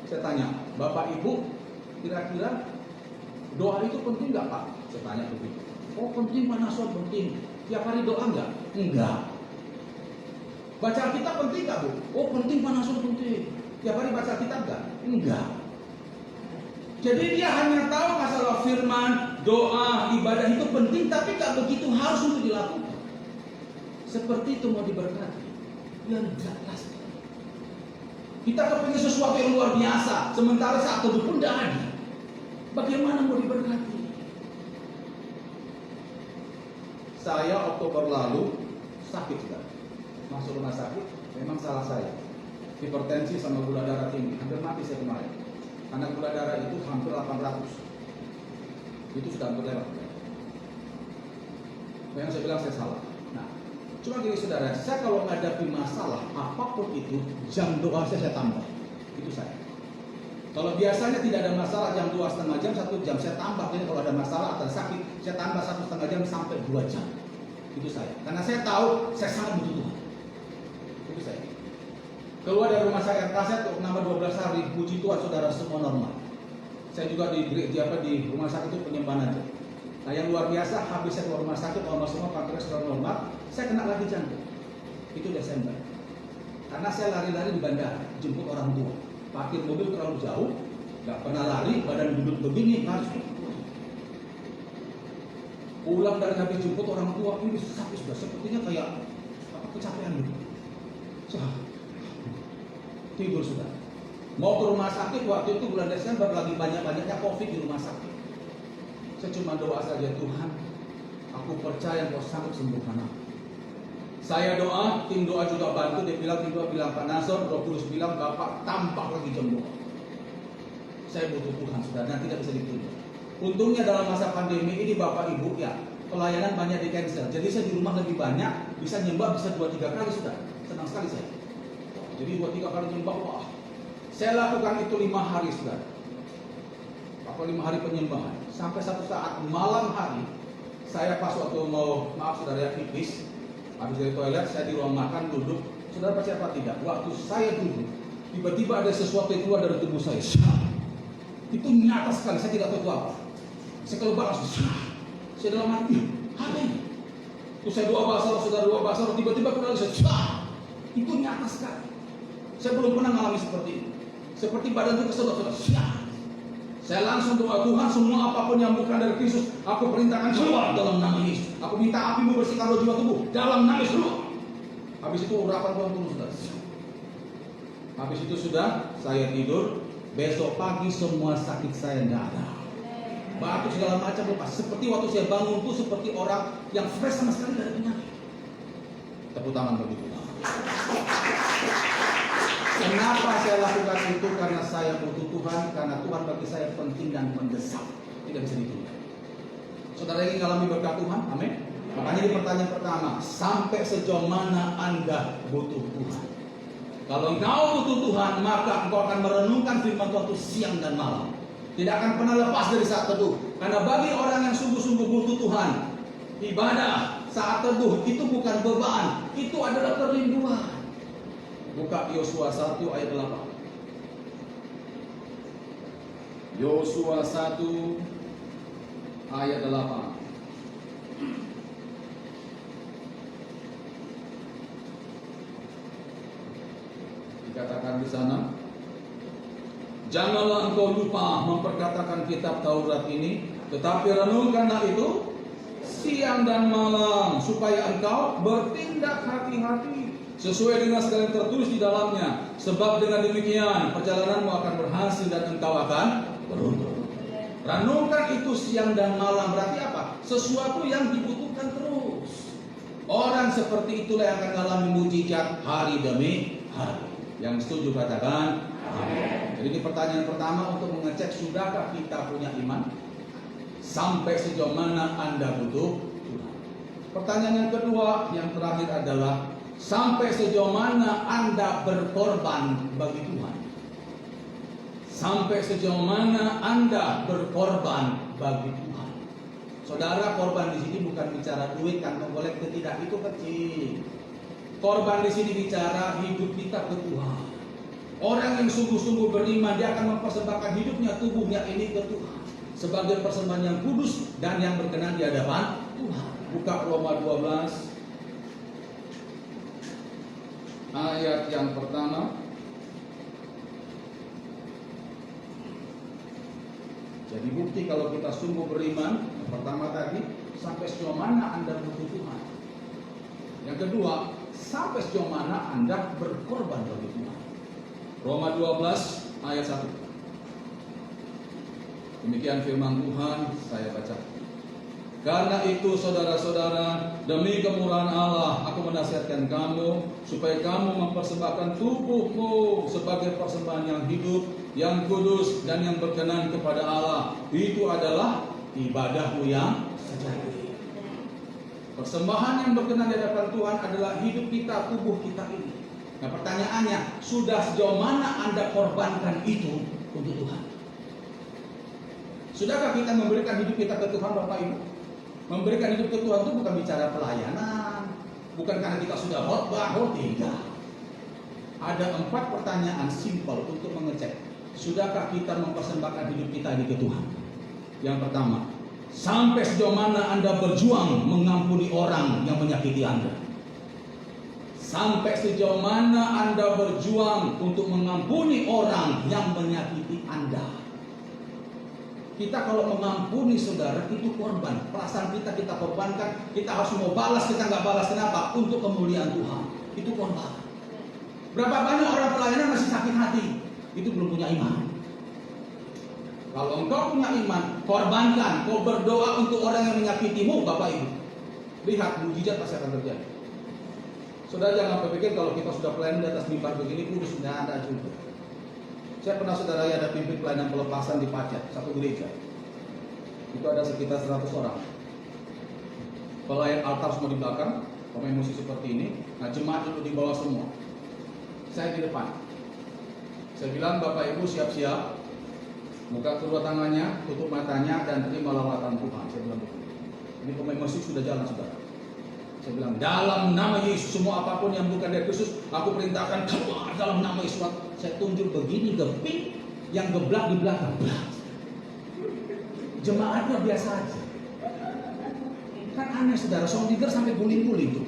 Saya tanya, Bapak Ibu, kira-kira doa itu penting gak, Pak? Saya tanya begitu. Oh, penting, Pak Nasor, penting. Tiap hari doa enggak? Enggak. Baca Alkitab penting gak, Bu? Oh, penting, Pak Nasor, penting. Tiap hari baca Alkitab enggak? Enggak. Jadi dia hanya tahu masalah firman, doa, ibadah itu penting, tapi gak begitu harus untuk dilakukan. Seperti itu mau diberkati, yang jelas. Kita kepingin sesuatu yang luar biasa, sementara saat teduh pun tidak ada. Bagaimana mau diberkati? saya Oktober lalu sakit sudah. Masuk rumah sakit, memang salah saya. Hipertensi sama gula darah tinggi, hampir mati saya kemarin. Karena gula darah itu hampir 800. Itu sudah hampir lewat. Yang saya bilang saya salah. Nah, cuma gini saudara, saya kalau menghadapi masalah apapun itu, jam doa saya tambah. Itu saya. Kalau biasanya tidak ada masalah jam 2,5 jam, 1 jam saya tambah. Jadi kalau ada masalah atau sakit, saya tambah 1,5 jam sampai 2 jam. Itu saya. Karena saya tahu saya sangat butuh Tuhan. Itu saya. Keluar dari rumah sakit kaset nambah 12 hari, puji Tuhan saudara semua normal. Saya juga di rumah sakit itu penyembahan aja. Nah yang luar biasa, habis saya keluar rumah sakit, normal semua, pankreas sudah normal, saya kena lagi jantung. Itu Desember. Karena saya lari-lari di bandara, jemput orang tua. Parkir mobil terlalu jauh, nggak pernah lari, badan duduk begini, harus. Pulang dari habis jemput orang tua, ini sakit sudah sepertinya kayak kecapean gitu. Tidur sudah. Mau ke rumah sakit waktu itu bulan Desember lagi banyak-banyaknya COVID di rumah sakit. Saya cuma doa saja, Tuhan, aku percaya Kau sanggup sembuhkan aku. Saya doa, tim doa juga bantu. Dia bilang, tim doa bilang Pak Nasor, Roh Kudus bilang Bapak tambah lagi jam doa. Saya butuh Tuhan sudah, dan tidak bisa ditunda. Untungnya dalam masa pandemi ini Bapak Ibu ya pelayanan banyak di cancel. Jadi saya di rumah lebih banyak, bisa nyembah bisa 2-3 kali sudah. Senang sekali saya. Jadi 2-3 kali nyembah, wah. Saya lakukan itu 5 hari sudah. 5 hari penyembahan. Sampai satu saat malam hari, saya pas waktu mau, maaf saudara ya, pipis. Habis dari toilet, saya di ruang makan duduk. Saudara percaya apa tidak? Waktu saya duduk, tiba-tiba ada sesuatu yang keluar dari tubuh saya. Itu nyata sekali, saya tidak tahu apa. Saya keluar langsung. Saya dalam hati, apa ini? Terus saya doa bahasa roh, saudara doa bahasa roh, tiba-tiba keluar saya. Itu nyata sekali. Saya belum pernah mengalami seperti itu. Seperti badan itu kesedot. Saya langsung doa, Tuhan semua apapun yang bukan dari Kristus, aku perintahkan keluar dalam nama Yesus. Aku minta api-Mu bersihkan roh jiwa tubuh dalam nama Yesus. Habis itu urapan Tuhan turun sudah. Habis itu sudah saya tidur. Besok pagi semua sakit saya tidak ada. Batuk segala macam lepas. Seperti waktu saya bangun itu seperti orang yang fresh sama sekali dari penyakit. Tepuk tangan bagi Tuhan. Kenapa saya lakukan itu? Karena saya butuh Tuhan, karena Tuhan bagi saya penting dan mendesak, tidak bisa ditunda. Saudara ingin mengalami berkat Tuhan? Amin. Makanya di pertanyaan pertama, sampai sejauh mana Anda butuh Tuhan? Kalau engkau butuh Tuhan, maka engkau akan merenungkan firman Tuhan itu siang dan malam. Tidak akan pernah lepas dari saat teduh. Karena bagi orang yang sungguh-sungguh butuh Tuhan, ibadah saat teduh itu bukan beban, itu adalah kerinduan. Buka Yosua 1 ayat 8. Yosua 1 ayat 8. Dikatakan di sana, janganlah engkau lupa memperkatakan kitab Taurat ini, tetapi renungkanlah itu siang dan malam, supaya engkau bertindak hati-hati sesuai dengan segala yang tertulis di dalamnya. Sebab dengan demikian perjalananmu akan berhasil dan engkau akan beruntung. Renungkan itu siang dan malam. Berarti apa? Sesuatu yang dibutuhkan terus. Orang seperti itulah yang akan mengalami mujizat hari demi hari. Yang setuju katakan amin. Jadi ini pertanyaan pertama untuk mengecek sudahkah kita punya iman? Sampai sejauh mana Anda butuh Tuhan? Pertanyaan yang kedua, yang terakhir adalah sampai sejauh mana Anda berkorban bagi Tuhan? Sampai sejauh mana Anda berkorban bagi Tuhan? Saudara, korban di sini bukan bicara duit, kantong kolektif, tidak, itu kecil. Korban di sini bicara hidup kita ke Tuhan. Orang yang sungguh-sungguh beriman, dia akan mempersembahkan hidupnya, tubuhnya ini ke Tuhan sebagai persembahan yang kudus dan yang berkenan di hadapan Tuhan. Buka Roma 12 ayat yang pertama. Jadi bukti kalau kita sungguh beriman, yang pertama tadi, sampai sejauh mana Anda butuh Tuhan. Yang kedua, sampai sejauh mana Anda berkorban bagi Tuhan. Roma 12 ayat 1. Demikian firman Tuhan, saya baca. Karena itu saudara-saudara, demi kemurahan Allah, aku menasihatkan kamu supaya kamu mempersembahkan tubuhmu sebagai persembahan yang hidup, yang kudus, dan yang berkenan kepada Allah. Itu adalah ibadahmu yang sejati. Persembahan yang berkenan di hadapan Tuhan adalah hidup kita, tubuh kita ini. Nah, pertanyaannya, sudah sejauh mana Anda korbankan itu untuk Tuhan? Sudahkah kita memberikan hidup kita ke Tuhan, Bapak Ibu? Memberikan hidup ke Tuhan itu bukan bicara pelayanan, bukan karena kita sudah khotbah, tidak. Ada 4 pertanyaan simpel untuk mengecek, sudahkah kita mempersembahkan hidup kita ini ke Tuhan? Yang pertama, sampai sejauh mana Anda berjuang mengampuni orang yang menyakiti Anda? Sampai sejauh mana Anda berjuang untuk mengampuni orang yang menyakiti Anda? Kita kalau mengampuni saudara itu korban. Perasaan kita korbankan. Kita harus mau balas, kita nggak balas. Kenapa? Untuk kemuliaan Tuhan. Itu korban. Berapa banyak orang pelayanan masih sakit hati? Itu belum punya iman. Kalau engkau punya iman, korbankan. Kau berdoa untuk orang yang menyakitimu, Bapak Ibu. Lihat, mujizat pasti akan terjadi. Saudara jangan berpikir kalau kita sudah pelayanan di atas mimbar begini, kudus, tidak ada juga. Saya pernah saudara ada pimpin pelayanan pelepasan di Pacet, satu gereja. Itu ada sekitar 100 orang. Pelayan altar semua di belakang, pemain musik seperti ini. Nah, jemaat itu di bawah semua. Saya di depan. Saya bilang, Bapak Ibu siap-siap, buka kedua tangannya, tutup matanya, dan terima lawatan Tuhan. Saya bilang begitu. Ini pemain musik sudah jalan, saudara. Saya bilang, dalam nama Yesus, semua apapun yang bukan dari Kristus, aku perintahkan keluar dalam nama Yesus. Saya tunjuk begini ke ping, yang geblak di belakang. Jemaatnya biasa aja. Kan aneh saudara, song leader sampai guling-guling tuh.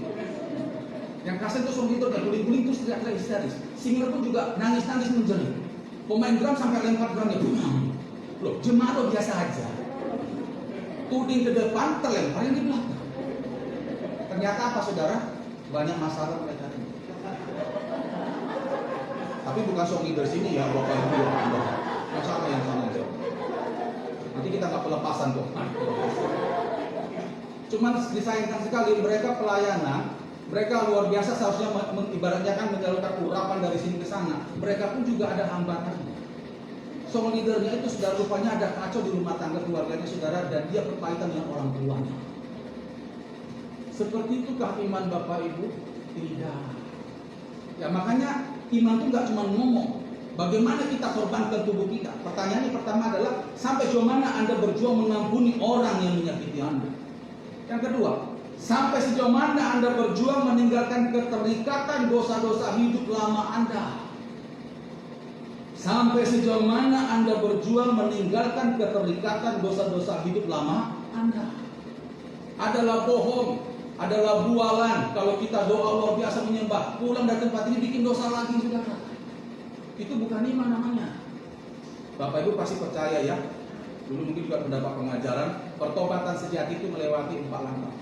Yang kasih itu song leader dan guling-guling itu teriak-teriak histeris. Singer pun juga nangis-nangis menjerit. Pemain drum sampai lempar drumnya. Loh, jemaat lo biasa aja. Tuding ke depan, terlempar yang di belakang. Ternyata apa saudara? Banyak masalah mereka ini. Tapi bukan song leader sini ya, Bapak Ibu. Yang sama aja. Nanti kita nggak pelepasan kok. Cuman disayangkan sekali mereka pelayanan, mereka luar biasa seharusnya ibaratnya kan menyalurkan urapan dari sini ke sana. Mereka pun juga ada hambatannya. Song leadernya itu saudara rupanya ada kacau di rumah tangga keluarganya saudara dan dia berkaitan dengan orang tuanya. Seperti itukah iman Bapak Ibu? Tidak. Ya makanya iman itu nggak cuma ngomong. Bagaimana kita korbankan tubuh kita? Pertanyaannya pertama adalah sampai sejauh mana Anda berjuang mengampuni orang yang menyakiti Anda? Yang kedua, sampai sejauh mana Anda berjuang meninggalkan keterikatan dosa-dosa hidup lama Anda? Sampai sejauh mana Anda berjuang meninggalkan keterikatan dosa-dosa hidup lama Anda? Adalah bohong, adalah bualan. Kalau kita doa luar biasa menyembah, pulang dari tempat ini bikin dosa lagi saudara. Itu bukan iman namanya. Bapak Ibu pasti percaya ya. Dulu mungkin juga mendapat pengajaran pertobatan sejati itu melewati 4 langkah.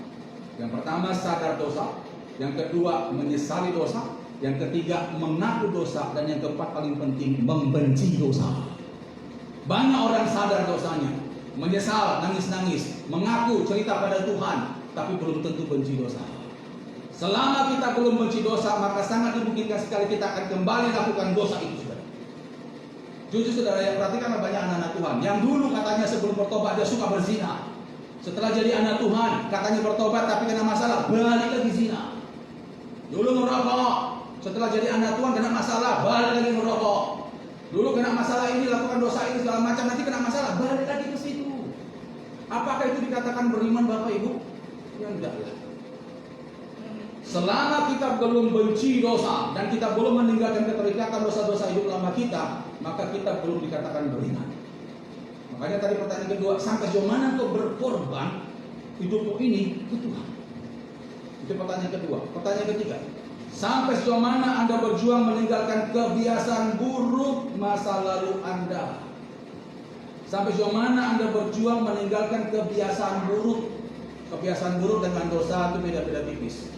Yang pertama sadar dosa, yang kedua menyesali dosa, yang ketiga mengaku dosa, dan yang keempat paling penting membenci dosa. Banyak orang sadar dosanya, menyesal, nangis-nangis, mengaku cerita pada Tuhan, tapi belum tentu benci dosa. Selama kita belum benci dosa, maka sangat dimungkinkan sekali kita akan kembali lakukan dosa itu, saudara. Jujur saudara, yang perhatikan banyak anak-anak Tuhan yang dulu katanya sebelum bertobat dia suka berzina. Setelah jadi anak Tuhan, katanya bertobat tapi kena masalah, balik lagi zina. Dulu ngerokok, setelah jadi anak Tuhan kena masalah, balik lagi ngerokok. Dulu kena masalah ini, lakukan dosa ini segala macam, nanti kena masalah, balik lagi ke situ. Apakah itu dikatakan beriman Bapak Ibu? Ya enggak lah. Selama kita belum benci dosa dan kita belum meninggalkan keterikatan dosa-dosa hidup lama kita, maka kita belum dikatakan beriman. Makanya tadi pertanyaan kedua, sampai sejauh mana kau berkorban hidupmu ini ke Tuhan? Itu pertanyaan kedua. Pertanyaan ketiga, sampai sejauh mana Anda berjuang meninggalkan kebiasaan buruk masa lalu Anda? Sampai sejauh mana Anda berjuang meninggalkan kebiasaan buruk? Kebiasaan buruk dengan dosa itu beda-beda tipis.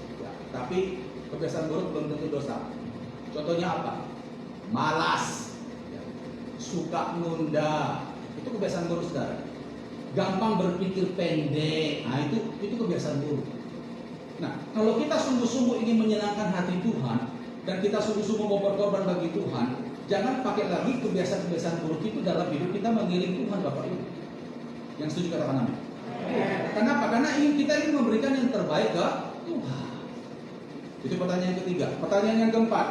Tapi kebiasaan buruk belum tentu dosa. Contohnya apa? Malas, suka nunda, itu kebiasaan buruk saudara. gampang berpikir pendek. Nah, itu kebiasaan buruk. Nah, kalau kita sungguh-sungguh ingin menyenangkan hati Tuhan dan kita sungguh-sungguh mau berkorban bagi Tuhan, jangan pakai lagi kebiasaan-kebiasaan buruk itu dalam hidup kita mengiring Tuhan, Bapak Ibu. Yang setuju katakan amin. Kenapa? Karena kita ingin memberikan yang terbaik ke Tuhan. Itu pertanyaan ketiga. Pertanyaan yang keempat,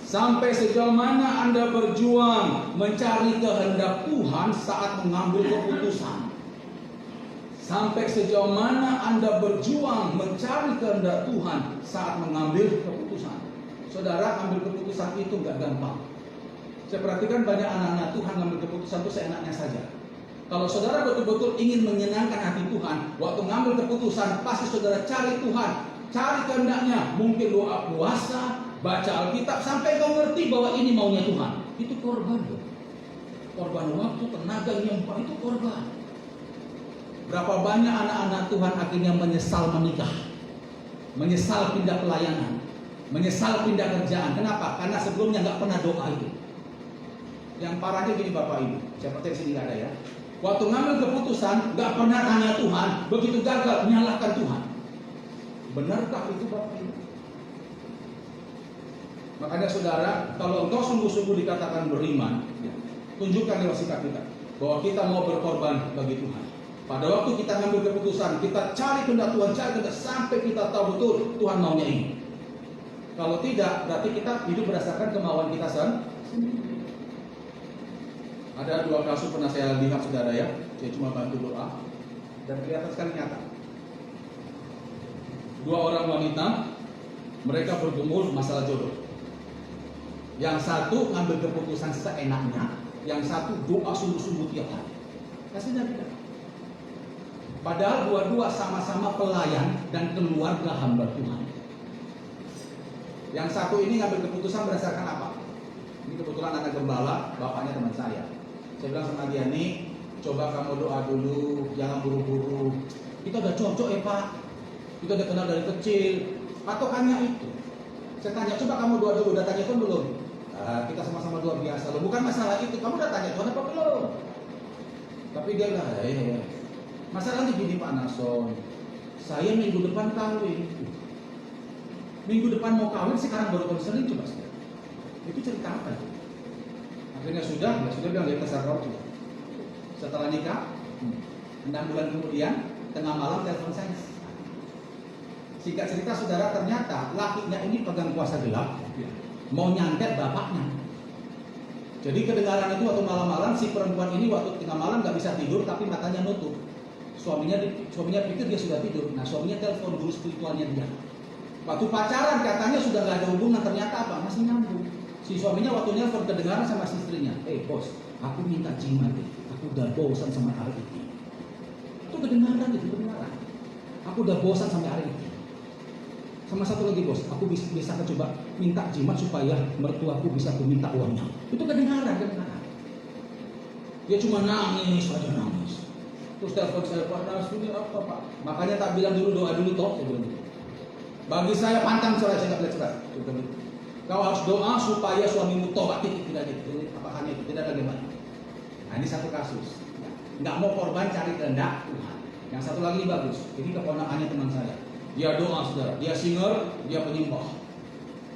sampai sejauh mana Anda berjuang mencari kehendak Tuhan saat mengambil keputusan? Sampai sejauh mana Anda berjuang mencari kehendak Tuhan saat mengambil keputusan? Saudara, ambil keputusan itu nggak gampang. Saya perhatikan banyak anak-anak Tuhan ngambil keputusan itu seenaknya saja. Kalau saudara betul-betul ingin menyenangkan hati Tuhan, waktu ngambil keputusan pasti saudara cari Tuhan, cari kehendaknya. Mungkin doa puasa, baca Alkitab sampai kau ngerti bahwa ini maunya Tuhan. Itu korban, korban waktu, tenaga, nyempah, itu korban. Berapa banyak anak-anak Tuhan akhirnya menyesal menikah, menyesal pindah pelayanan, menyesal pindah kerjaan. Kenapa? Karena sebelumnya nggak pernah doa itu. Yang parahnya gini Bapak Ibu, saya percaya sini nggak ada ya. Waktu ngambil keputusan nggak pernah tanya Tuhan, begitu gagal menyalahkan Tuhan. Benarkah itu Bapak Ibu? Makanya saudara, kalau engkau sungguh-sungguh dikatakan beriman, ya, tunjukkan lewat sikap kita bahwa kita mau berkorban bagi Tuhan. Pada waktu kita ngambil keputusan, kita cari kehendak Tuhan, cari kehendak sampai kita tahu betul Tuhan maunya ini. Kalau tidak, berarti kita hidup berdasarkan kemauan kita sendiri. Ada dua kasus pernah saya lihat saudara ya, saya cuma bantu doa dan kelihatan sekali nyata. Dua orang wanita, mereka bergumul masalah jodoh. Yang satu ngambil keputusan seenaknya, yang satu doa sungguh-sungguh tiap hari. Hasilnya tidak. Padahal dua-dua sama-sama pelayan dan keluarga hamba Tuhan. Yang satu ini ngambil keputusan berdasarkan apa? Ini kebetulan anak gembala, bapaknya teman saya. Saya bilang sama dia, nih, coba kamu doa dulu, jangan buru-buru. Kita udah cocok ya Pak, kita udah kenal dari kecil. Patokannya itu. Saya tanya, coba kamu doa dulu, udah tanya Tuhan belum? Kita sama-sama doa biasa loh. Bukan masalah itu, kamu udah tanya Tuhan apa belum? Tapi dia bilang, ya. Masalahnya gini Pak Nason, saya minggu depan kawin. Minggu depan mau kawin, sekarang baru konseling, coba saya. Itu cerita apa? Akhirnya sudah bilang dia terserah kau juga. Setelah nikah, 6 bulan kemudian, tengah malam telepon saya. Singkat cerita saudara, ternyata lakinya ini pegang kuasa gelap, mau nyantet bapaknya. Jadi kedengaran itu waktu malam-malam, si perempuan ini waktu tengah malam nggak bisa tidur, tapi matanya nutup. Suaminya pikir dia sudah tidur. Nah suaminya telepon guru spiritualnya dia. Waktu pacaran katanya sudah nggak ada hubungan, ternyata apa? Masih nyambung. Si suaminya waktu nelfon kedengaran sama si istrinya, bos, aku minta jimat deh. Aku udah bosan sama hari ini. Itu kedengaran. Aku udah bosan sampai hari ini. Sama satu lagi bos, aku bisa coba minta jimat supaya mertuaku bisa aku minta uangnya. Itu kedengaran. Dia cuma nangis aja nangis. Terus telepon saya, Pak Nas, ini apa Pak? Makanya tak bilang dulu doa dulu toh, saya bilang gitu. Bagi saya pantang cerai, saya nggak boleh cerai. Kau harus doa supaya suamimu tobat, tidak gitu. Apa hanya itu, tidak ada gimana. Nah ini satu kasus. Nggak mau korban cari kehendak Tuhan. Yang satu lagi bagus. Ini keponakannya teman saya. Dia doa saudara, dia singer, dia penyembah.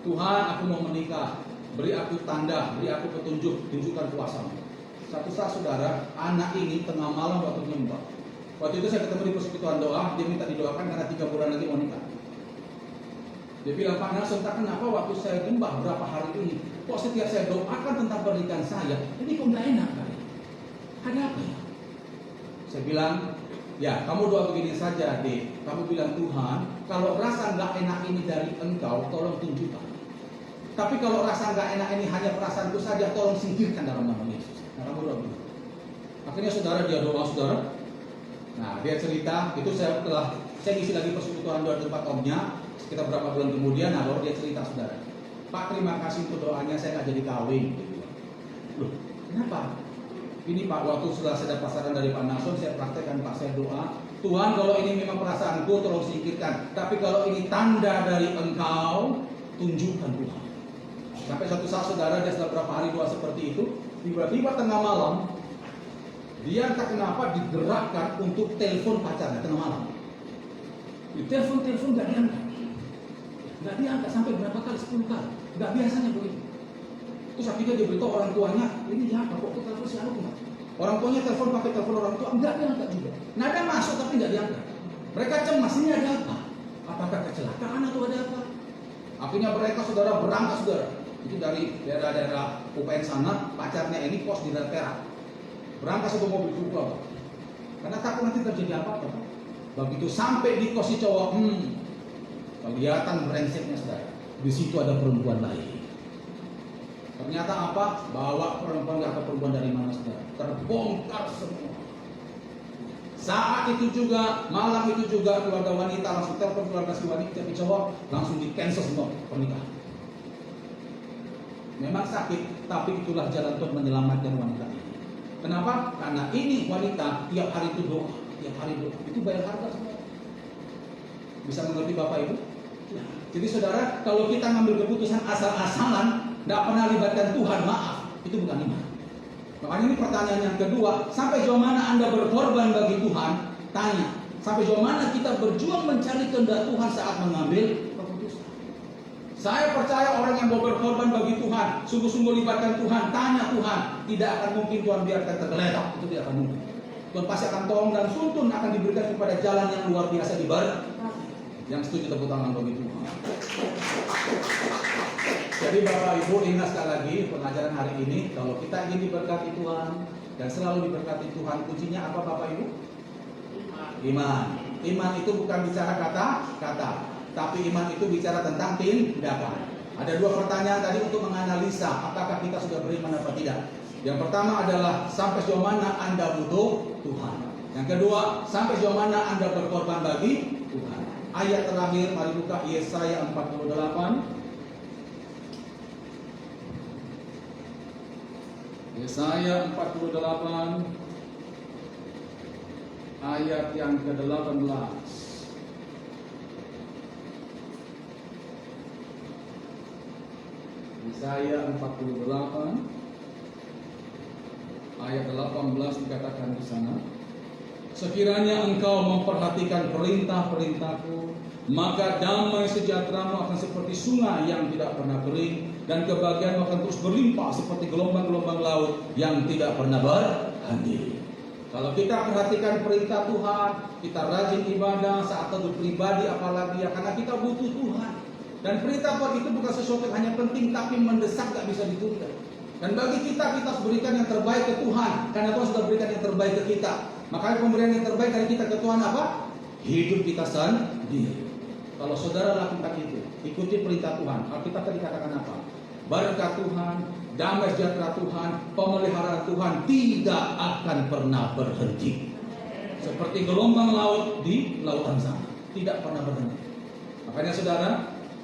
Tuhan, aku mau menikah. Beri aku tanda, beri aku petunjuk, tunjukkan kuasa-Mu. Satu saat saudara, anak ini tengah malam waktu nyembah. Waktu itu saya ketemu di persekutuan doa, dia minta didoakan karena 3 bulan lagi mau nikah. Dia bilang, Pak Nas, entah kenapa waktu saya nyembah berapa hari ini, kok setiap saya doakan tentang pernikahan saya, ini kok nggak enak kali. Ada apa ya? Saya bilang, ya kamu doa begini saja deh. Kamu bilang Tuhan, kalau rasa nggak enak ini dari Engkau, tolong tunjukkan. Tapi kalau rasa nggak enak ini hanya perasaanku saja, tolong singkirkan dalam nama Yesus. Nah, kamu doa begini. Akhirnya saudara dia doa saudara. Nah dia cerita, itu saya ngisi lagi persekutuan doa tempat omnya. Sekitar berapa bulan kemudian, nah baru dia cerita saudara. Pak terima kasih untuk doanya, saya nggak jadi kawin. Loh, kenapa? Ini Pak, waktu setelah saya dapat saran dari Pak Nason, saya praktekkan Pak, saya doa, Tuhan kalau ini memang perasaanku tolong singkirkan. Tapi kalau ini tanda dari Engkau, tunjukkan Tuhan. Sampai suatu saat saudara, dia setelah berapa hari doa seperti itu, tiba-tiba tengah malam, Dia entah kenapa digerakkan untuk telepon pacarnya tengah malam. Telepon nggak diangkat sampai berapa kali, 10 kali. Nggak biasanya begitu. Terus akhirnya dia beritahu orang tuanya, ini dia apa kok telepon si Anu enggak? Orang tuanya telepon pakai telepon orang tua, nggak diangkat juga. Nada masuk tapi nggak diangkat. Mereka cemas, ini ada apa? Apakah kecelakaan atau ada apa? Akhirnya mereka saudara berangkat saudara. Itu dari daerah-daerah UPN sana, pacarnya ini kos di daerah Perak. Berangkat satu mobil juga, karena takut nanti terjadi apa-apa. Begitu sampai di kos si cowok, kelihatan brengseknya saudara. Di situ ada perempuan lain. Ternyata apa? Bawa perempuan, nggak tahu perempuan dari mana saudara. Terbongkar semua. Saat itu juga, malam itu juga keluarga wanita langsung telepon keluarga si wanita, tapi cowok langsung di cancel semua pernikahan. Memang sakit, tapi itulah jalan untuk menyelamatkan wanita ini. Kenapa? Karena ini wanita tiap hari itu doa, tiap hari doa. Itu bayar harga semua. Bisa mengerti Bapak Ibu? Ya. Jadi saudara, kalau kita ngambil keputusan asal-asalan, tidak pernah libatkan Tuhan, maaf, itu bukan iman. Makanya ini pertanyaan yang kedua, sampai sejauh mana Anda berkorban bagi Tuhan? Tanya, sampai sejauh mana kita berjuang mencari kehendak Tuhan saat mengambil keputusan? Saya percaya orang yang mau berkorban bagi Tuhan, sungguh-sungguh libatkan Tuhan, tanya Tuhan, tidak akan mungkin Tuhan biarkan tergeletak, itu tidak akan mungkin. Tuhan pasti akan tolong dan tuntun akan diberikan kepada jalan yang luar biasa di barat. Yang setuju tepuk tangan bagi Tuhan. Jadi Bapak Ibu ingat sekali lagi pengajaran hari ini, kalau kita ingin diberkati Tuhan dan selalu diberkati Tuhan, kuncinya apa Bapak Ibu? Iman. Iman itu bukan bicara kata-kata, tapi iman itu bicara tentang tindakan. Ada dua pertanyaan tadi untuk menganalisa apakah kita sudah beriman atau tidak. Yang pertama adalah sampai sejauh mana Anda butuh Tuhan. Yang kedua, sampai sejauh mana Anda berkorban bagi Tuhan. Ayat terakhir, mari buka Yesaya 48. Yesaya 48 ayat yang ke-18. Yesaya 48 ayat 18 dikatakan di sana, sekiranya engkau memperhatikan perintah-perintahku, maka damai sejahteramu akan seperti sungai yang tidak pernah kering, dan kebahagiaanmu akan terus berlimpah seperti gelombang-gelombang laut yang tidak pernah berhenti. Kalau kita perhatikan perintah Tuhan, kita rajin ibadah, saat teduh pribadi apalagi ya, karena kita butuh Tuhan. Dan perintah Tuhan itu bukan sesuatu yang hanya penting, tapi mendesak, gak bisa ditunda. Dan bagi kita harus berikan yang terbaik ke Tuhan, karena Tuhan sudah berikan yang terbaik ke kita. Makanya pemberian yang terbaik dari kita ke Tuhan apa? Hidup kita sendiri. Kalau saudara lakukan itu, ikuti perintah Tuhan. Alkitab tadi katakan apa? Berkat Tuhan, damai sejahtera Tuhan, pemeliharaan Tuhan tidak akan pernah berhenti. Seperti gelombang laut di lautan sana, tidak pernah berhenti. Makanya saudara,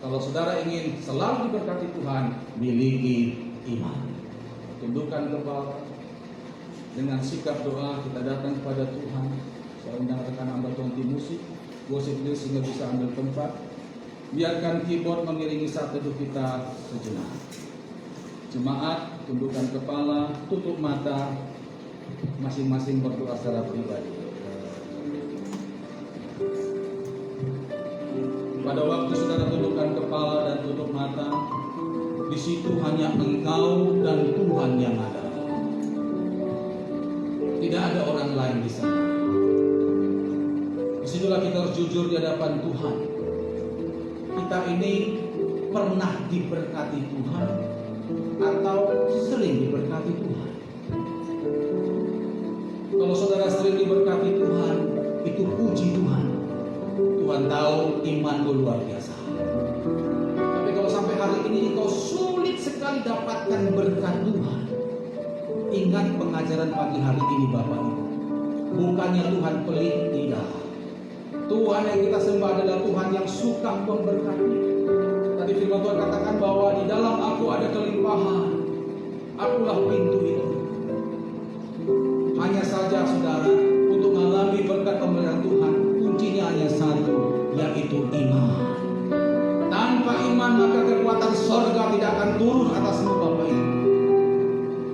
kalau saudara ingin selalu diberkati Tuhan, miliki iman. Tundukkan kepala, dengan sikap doa kita datang kepada Tuhan. Saya undang rekan hamba Tuhan di musik, worship leader sehingga bisa ambil tempat. Biarkan keyboard mengiringi saat teduh kita sejenak. Jemaat, tundukkan kepala, tutup mata, masing-masing berdoa secara pribadi. Pada waktu saudara tundukkan kepala dan tutup mata, di situ hanya engkau dan Tuhan yang ada. Tidak ada orang lain di sana. Disitulah kita harus jujur di hadapan Tuhan. Kita ini pernah diberkati Tuhan atau sering diberkati Tuhan? Kalau saudara sering diberkati Tuhan, itu puji Tuhan. Tuhan tahu imanmu luar biasa. Tapi kalau sampai hari ini engkau sulit sekali dapatkan berkat Tuhan, ingat pengajaran pagi hari ini Bapak Ibu. Bukannya Tuhan pelit, tidak. Tuhan yang kita sembah adalah Tuhan yang suka memberkati. Tadi firman Tuhan katakan bahwa di dalam aku ada kelimpahan. Akulah pintu itu. Hanya saja saudara, untuk mengalami berkat pemberian Tuhan, kuncinya hanya satu, yaitu iman. Tanpa iman maka kekuatan sorga tidak akan turun atasmu Bapak Ibu.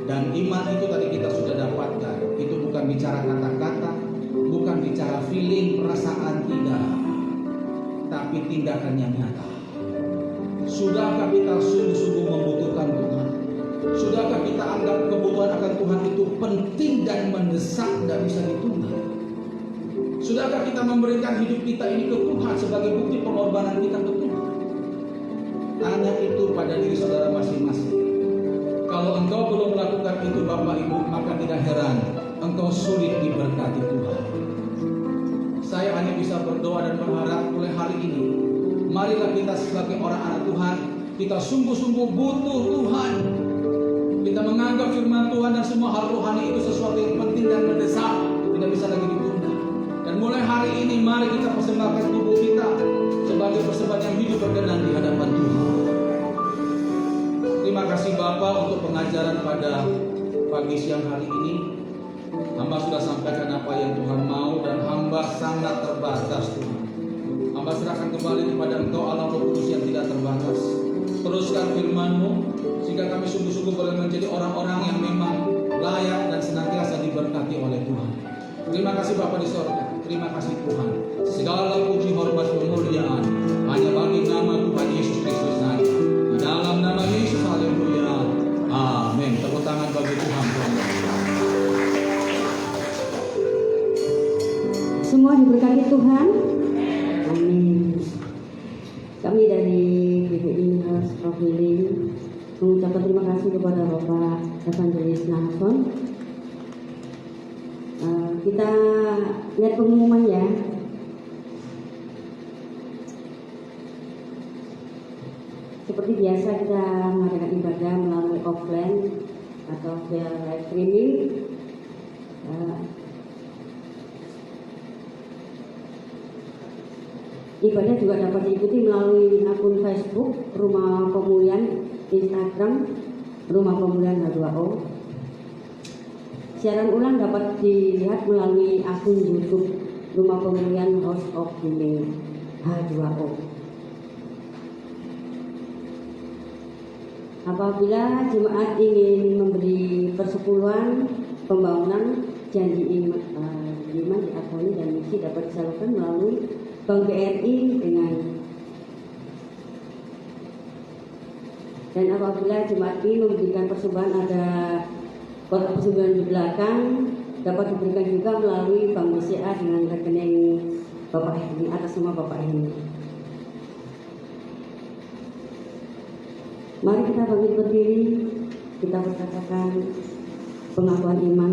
Dan iman itu tadi kita sudah dapatkan. Itu bukan bicara kata-kata, bukan bicara feeling, perasaan, tidak, tapi tindakan yang nyata. Sudahkah kita sungguh-sungguh membutuhkan Tuhan? Sudahkah kita anggap kebutuhan akan Tuhan itu penting dan mendesak, tidak bisa ditunda? Sudahkah kita memberikan hidup kita ini ke Tuhan sebagai bukti pengorbanan kita ke Tuhan? Tanya itu pada diri saudara masing-masing. Kalau engkau belum melakukan itu Bapak Ibu, maka tidak heran engkau sulit diberkati Tuhan. Saya hanya bisa berdoa dan berharap mulai hari ini, marilah kita sebagai orang anak Tuhan, kita sungguh-sungguh butuh Tuhan. Kita menganggap firman Tuhan dan semua hal rohani itu sesuatu yang penting dan mendesak, tidak bisa lagi ditunda. Dan mulai hari ini mari kita persembahkan tubuh kita sebagai persembahan yang hidup berkenan di hadapan Tuhan. Terima kasih Bapak untuk pengajaran pada pagi siang hari ini. Hamba sudah sampaikan apa yang Tuhan mau dan hamba sangat terbatas Tuhan. Hamba serahkan kembali kepada Engkau Allah Roh Kudus yang tidak terbatas. Teruskan firman-Mu sehingga kami sungguh-sungguh boleh menjadi orang-orang yang memang layak dan senantiasa diberkati oleh Tuhan. Terima kasih Bapa di sorga. Terima kasih Tuhan. Segala puji, hormat, kemuliaan hanya bagi nama Tuhan Yesus Kristus saja. Di dalam nama Yesus, haleluya. Amin. Tepuk tangan bagi Tuhan. Semua diberkati Tuhan. Amin. Kami dari GPI House of Healing mengucapkan terima kasih kepada Bapak Evangelis Nason. Kita lihat pengumuman ya. Seperti biasa kita mengadakan ibadah melalui offline atau via live streaming. Ibadah juga dapat diikuti melalui akun Facebook Rumah Pemulihan, Instagram Rumah Pemulihan H2O. Siaran ulang dapat dilihat melalui akun YouTube Rumah Pemulihan House of Healing H2O. Apabila jemaat ingin memberi persepuluhan pembangunan janji iman diakoni dan misi dapat disalurkan melalui Bank BRI dan apabila jemaat ini memberikan persembahan ada kotak persembahan di belakang dapat diberikan juga melalui Bank BCA dengan rekening Bapak ini atas nama Bapak ini. Mari kita bangkit berdiri, kita berkatakan pengakuan iman.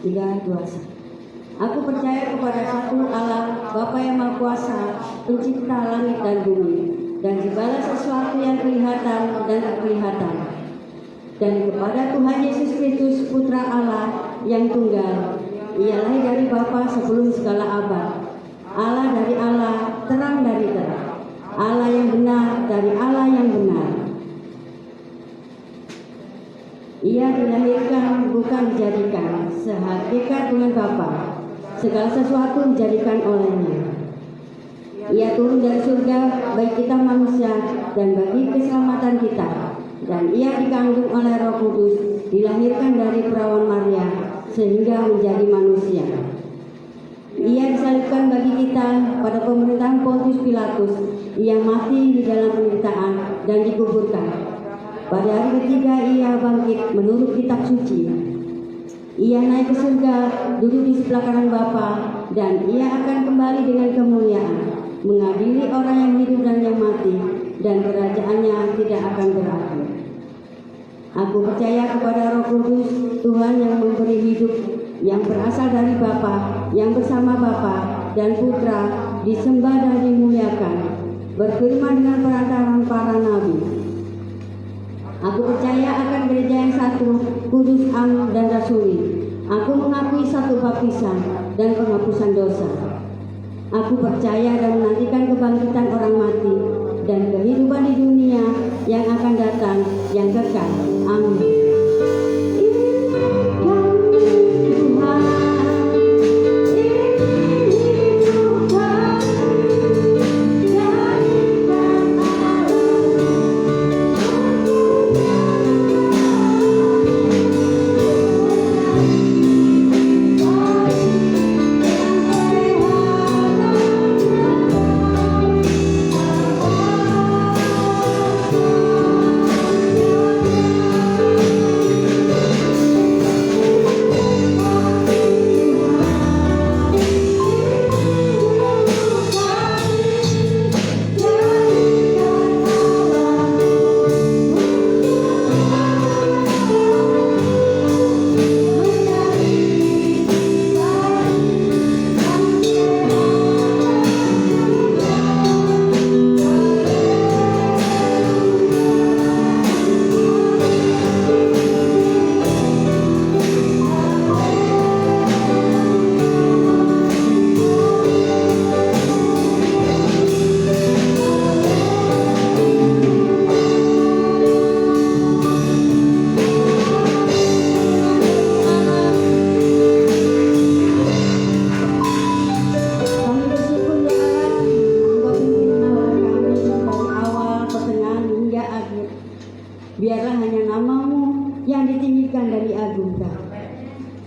3, 2, 1. Aku percaya kepada satu Allah, Bapa yang Maha Kuasa, pencipta langit dan bumi, dan segala sesuatu yang kelihatan dan tak kelihatan. Dan kepada Tuhan Yesus Kristus, Putra Allah yang tunggal, Ia lahir dari Bapa sebelum segala abad. Allah dari Allah, terang dari terang. Allah yang benar dari Allah yang benar. Ia dilahirkan bukan dijadikan, sehakikat dengan Bapa. Segala sesuatu dijadikan olehnya. Ia turun dari surga bagi kita manusia dan bagi keselamatan kita. Dan ia dikandung oleh Roh Kudus, dilahirkan dari perawan Maria sehingga menjadi manusia. Ia disalibkan bagi kita pada pemerintahan Pontius Pilatus. Ia mati di dalam penderitaan dan dikuburkan. Pada hari ketiga ia bangkit menurut kitab suci. Ia naik ke surga, duduk di sebelah kanan Bapa, dan ia akan kembali dengan kemuliaan, mengadili orang yang hidup dan yang mati, dan kerajaannya tidak akan berakhir. Aku percaya kepada Roh Kudus, Tuhan yang memberi hidup, yang berasal dari Bapa, yang bersama Bapa dan Putra, disembah dan dimuliakan, berfirman dengan perantaraan para nabi. Aku percaya akan gereja yang satu, kudus, am, dan rasuli. Aku mengakui satu baptisan dan penghapusan dosa. Aku percaya dan menantikan kebangkitan orang mati dan kehidupan di dunia yang akan datang yang kekal. Amin.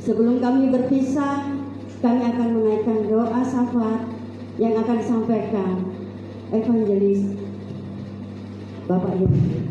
Sebelum kami berpisah, kami akan menaikkan doa syafaat yang akan disampaikan Evangelis Bapak Yogi.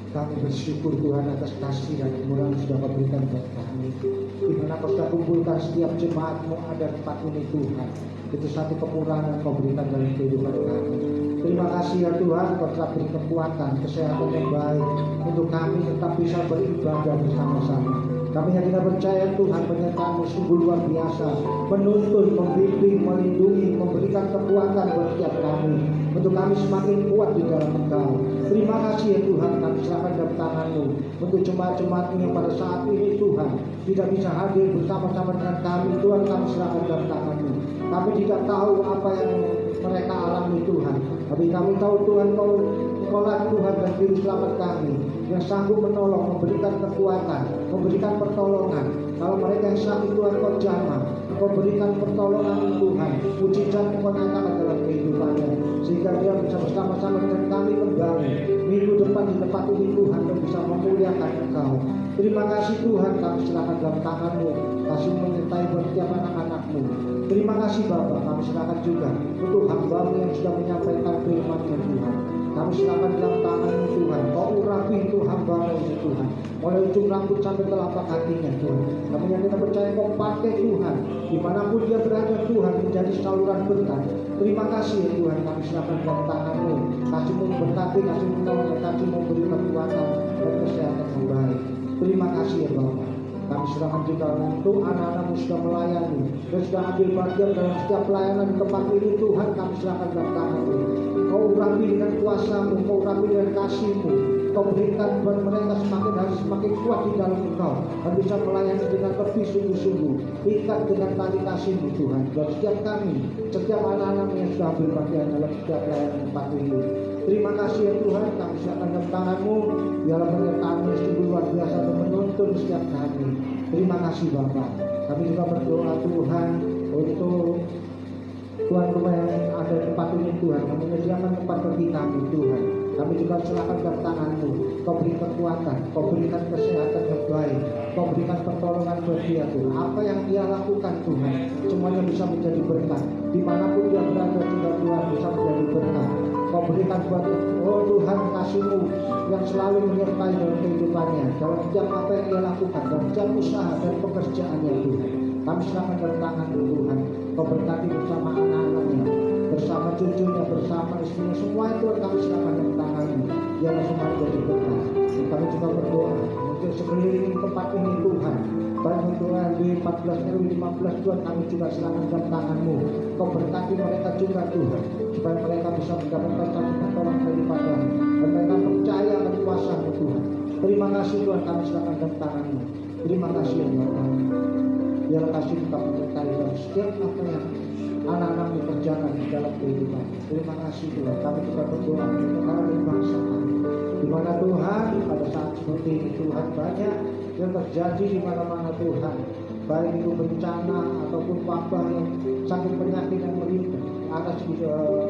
Kami bersyukur Tuhan atas kasih dan kemurahan sudah Kau berikan buat kami. Di mana Kau sudah kumpulkan setiap jemaat-Mu ada tempat ini Tuhan. Itu satu kemurahan yang Kau berikan dalam kehidupan kami. Terima kasih ya Tuhan, Kau telah beri kekuatan, kesehatan yang baik untuk kami tetap bisa beribadah bersama-sama. Kami yang tidak percaya Tuhan, penyertaan-Mu sungguh luar biasa, menuntun, membimbing, melindungi, memberikan kekuatan buat setiap kami, untuk kami semakin kuat di dalam Engkau. Terima kasih ya Tuhan, kami serahkan dalam tangan-Mu untuk jemaat-jemaat ini yang pada saat ini Tuhan tidak bisa hadir bersama-sama dengan kami. Tuhan, kami serahkan dalam tangan-Mu. Kami tidak tahu apa yang mereka alami Tuhan, tapi kami tahu Tuhan Engkaulah Tuhan dan Juru Selamat kami yang sanggup menolong, memberikan kekuatan, memberikan pertolongan. Kalau mereka yang sakit Tuhan, Kau jamah, Kau berikan pertolongan Tuhan, mujizat Kau nyatakan dalam kehidupannya, sehingga dia bisa bersama-sama dengan kami kembali minggu depan di tempat ini Tuhan, dan bisa memuliakan Engkau. Terima kasih Tuhan, kami serahkan dalam tangan-Mu, kasih menyertai buat setiap anak-anak-Mu. Terima kasih Bapa, kami serahkan juga untuk hamba-Mu yang sudah menyampaikan firman-Nya Tuhan. Kami serahkan dalam tangan-Mu Tuhan. Kau urapi itu hamba-Mu ini Tuhan, mulai ujung rambut sampai telapak kakinya Tuhan. Kami yang tidak percaya Kau pakai Tuhan, dimanapun dia berada Tuhan, menjadi saluran berkat. Terima kasih ya Tuhan, kami serahkan dalam tangan-Mu. Kasih-Mu berkati, kasih-Mu menolong, kasih-Mu beri kekuatan dan kesehatan yang baik. Terima kasih ya Bapa. Kami serahkan juga untuk anak-anak-Mu sudah melayani dan sudah ambil bagian dalam setiap pelayanan di tempat ini Tuhan, kami serahkan dalam tangan-Mu. Kau urapi dengan kuasa-Mu, Kau urapi dengan kasih-Mu. Kau berikan buat mereka semakin hari semakin kuat di dalam Engkau, dan bisa melayani dengan lebih sungguh-sungguh. Ikat dengan tali kasih-Mu Tuhan, dan setiap kami, setiap anak-anak yang sudah ambil bagian dalam setiap pelayanan tempat ini. Terima kasih ya Tuhan, kami serahkan dalam tangan-Mu. Biarlah penyertaan-Mu sungguh luar biasa dan menuntun setiap kami. Terima kasih Bapa. Kami juga berdoa Tuhan untuk Tuhan rumah yang ada di tempat ini Tuhan, kami menyediakan tempat bagi kami Tuhan. Kami juga serahkan dalam tangan-Mu. Kau beri kekuatan, Kau berikan kesehatan yang baik, Kau berikan pertolongan buat dia Tuhan. Apa yang dia lakukan Tuhan, semuanya bisa menjadi berkat. Dimanapun dia berada juga Tuhan bisa menjadi berkat. Kau berikan buat Tuhan kasih-Mu yang selalu menyertai dalam kehidupannya, dalam setiap apa yang dia lakukan, dalam setiap usaha dan pekerjaannya Tuhan. Kami serahkan dalam tangan-Mu Tuhan. Kau berkati bersama anak-anaknya, bersama cucunya, bersama istrinya, semua itu kami serahkan dalam tangan-Mu. Biarlah semua jadi berkat. Dan kami juga berdoa untuk sekeliling tempat ini Tuhan, baik untuk RW 14 RW 15 Tuhan, kami juga serahkan dalam tangan-Mu. Kau berkati mereka juga Tuhan, supaya mereka bisa mendapatkan satu pertolongan daripada-Mu, dan mereka percaya akan kuasa-Mu Tuhan. Terima kasih Tuhan, kami serahkan dalam tangan-Mu. Terima kasih ya Tuhan. Biarlah kasih tetap menyertai dalam setiap apa yang anak-anak kerjakan di dalam kehidupan. Terima kasih Tuhan, kami juga berdoa untuk negara dan bangsa kami, di mana Tuhan pada saat seperti ini Tuhan banyak yang terjadi di mana-mana Tuhan, baik itu bencana ataupun wabah yang sakit penyakit yang melimpa atas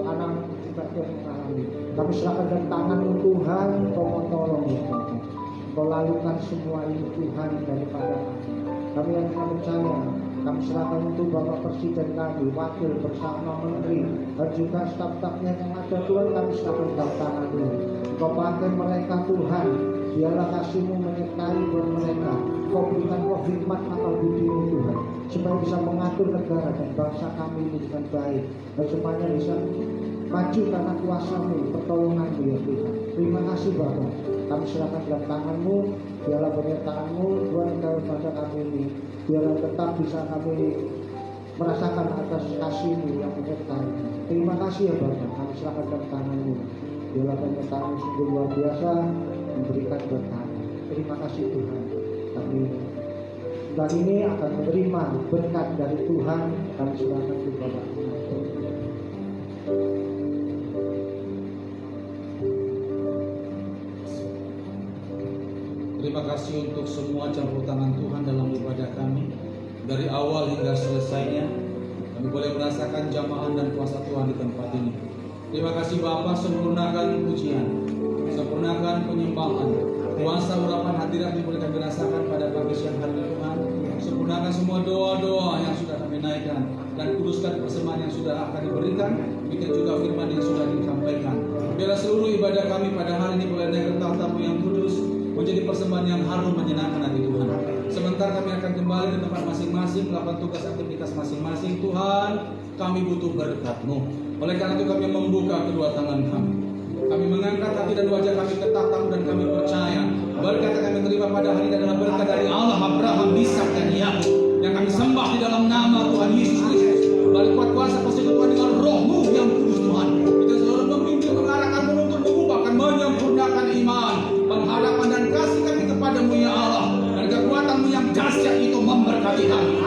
anak juga yang mengalami. Kami serahkan dalam tangan-Mu Tuhan, Kau menolong Tuhan. Kau lalukan semua ini Tuhan daripada kami yang percaya. Kami serahkan untuk Bapak Presiden kami, wakil bersama menteri, dan juga staf-stafnya yang ada Tuhan, kami serahkan dalam tangan-Mu. Kau pakai mereka Tuhan, biarlah kasih-Mu menyertai buat mereka. Kau berikan Kau hikmat akal budi-Mu Tuhan, supaya bisa mengatur negara dan bangsa kami ini dengan baik, dan semuanya bisa maju karena kuasa-Mu, pertolongan-Mu ya Tuhan. Terima kasih Bapak, kami serahkan dalam tangan-Mu. Biarlah penyertaan-Mu Tuhan dalam pada kami ini, biarlah tetap bisa kami merasakan atas kasih-Mu yang menyertai. Terima kasih ya Bapak, kami serahkan dalam tangan-Mu. Biarlah penyertaan-Mu sungguh luar biasa, memberikan berkat. Terima kasih Tuhan. Kami dan ini akan menerima berkat dari Tuhan. Kami serahkan ke Bapak. Terima kasih untuk semua campur tangan Tuhan dalam ibadah kami, dari awal hingga selesainya. Kami boleh merasakan jamahan dan kuasa Tuhan di tempat ini. Terima kasih Bapa, sempurnakan pujian, sempurnakan kehadiran boleh kami rasakan pada pagi siang hari ini Tuhan. Sempurnakan semua doa-doa yang sudah kami naikkan dan kuduskan persembahan yang sudah akan diberikan, bikin juga firman yang sudah disampaikan. Biarlah seluruh ibadah kami pada hari ini boleh naik ke tahta-Mu yang kudus, menjadi persembahan yang harum menyenangkan hati Tuhan. Sebentar kami akan kembali ke tempat masing-masing melakukan tugas aktivitas masing-masing. Tuhan, kami butuh berkat-Mu. Oleh karena itu kami membuka kedua tangan kami. Kami mengangkat hati dan wajah kami ke tahta-Mu dan kami percaya berkat yang kami terima pada hari ini adalah berkat dari Allah Abraham, Ishak dan Yakub yang kami sembah di dalam nama Tuhan Yesus Kristus. Balik kuat kuasa persekutuan dengan Roh-Mu yang kudus Tuhan. Kita selalu memimpin, mengarahkan, menuntun, mengubahkan, menyempurnakan iman, pengharapan dan kasih kami kepadamu ya Allah. Dan kekuatan-Mu yang dahsyat itu memberkati kami.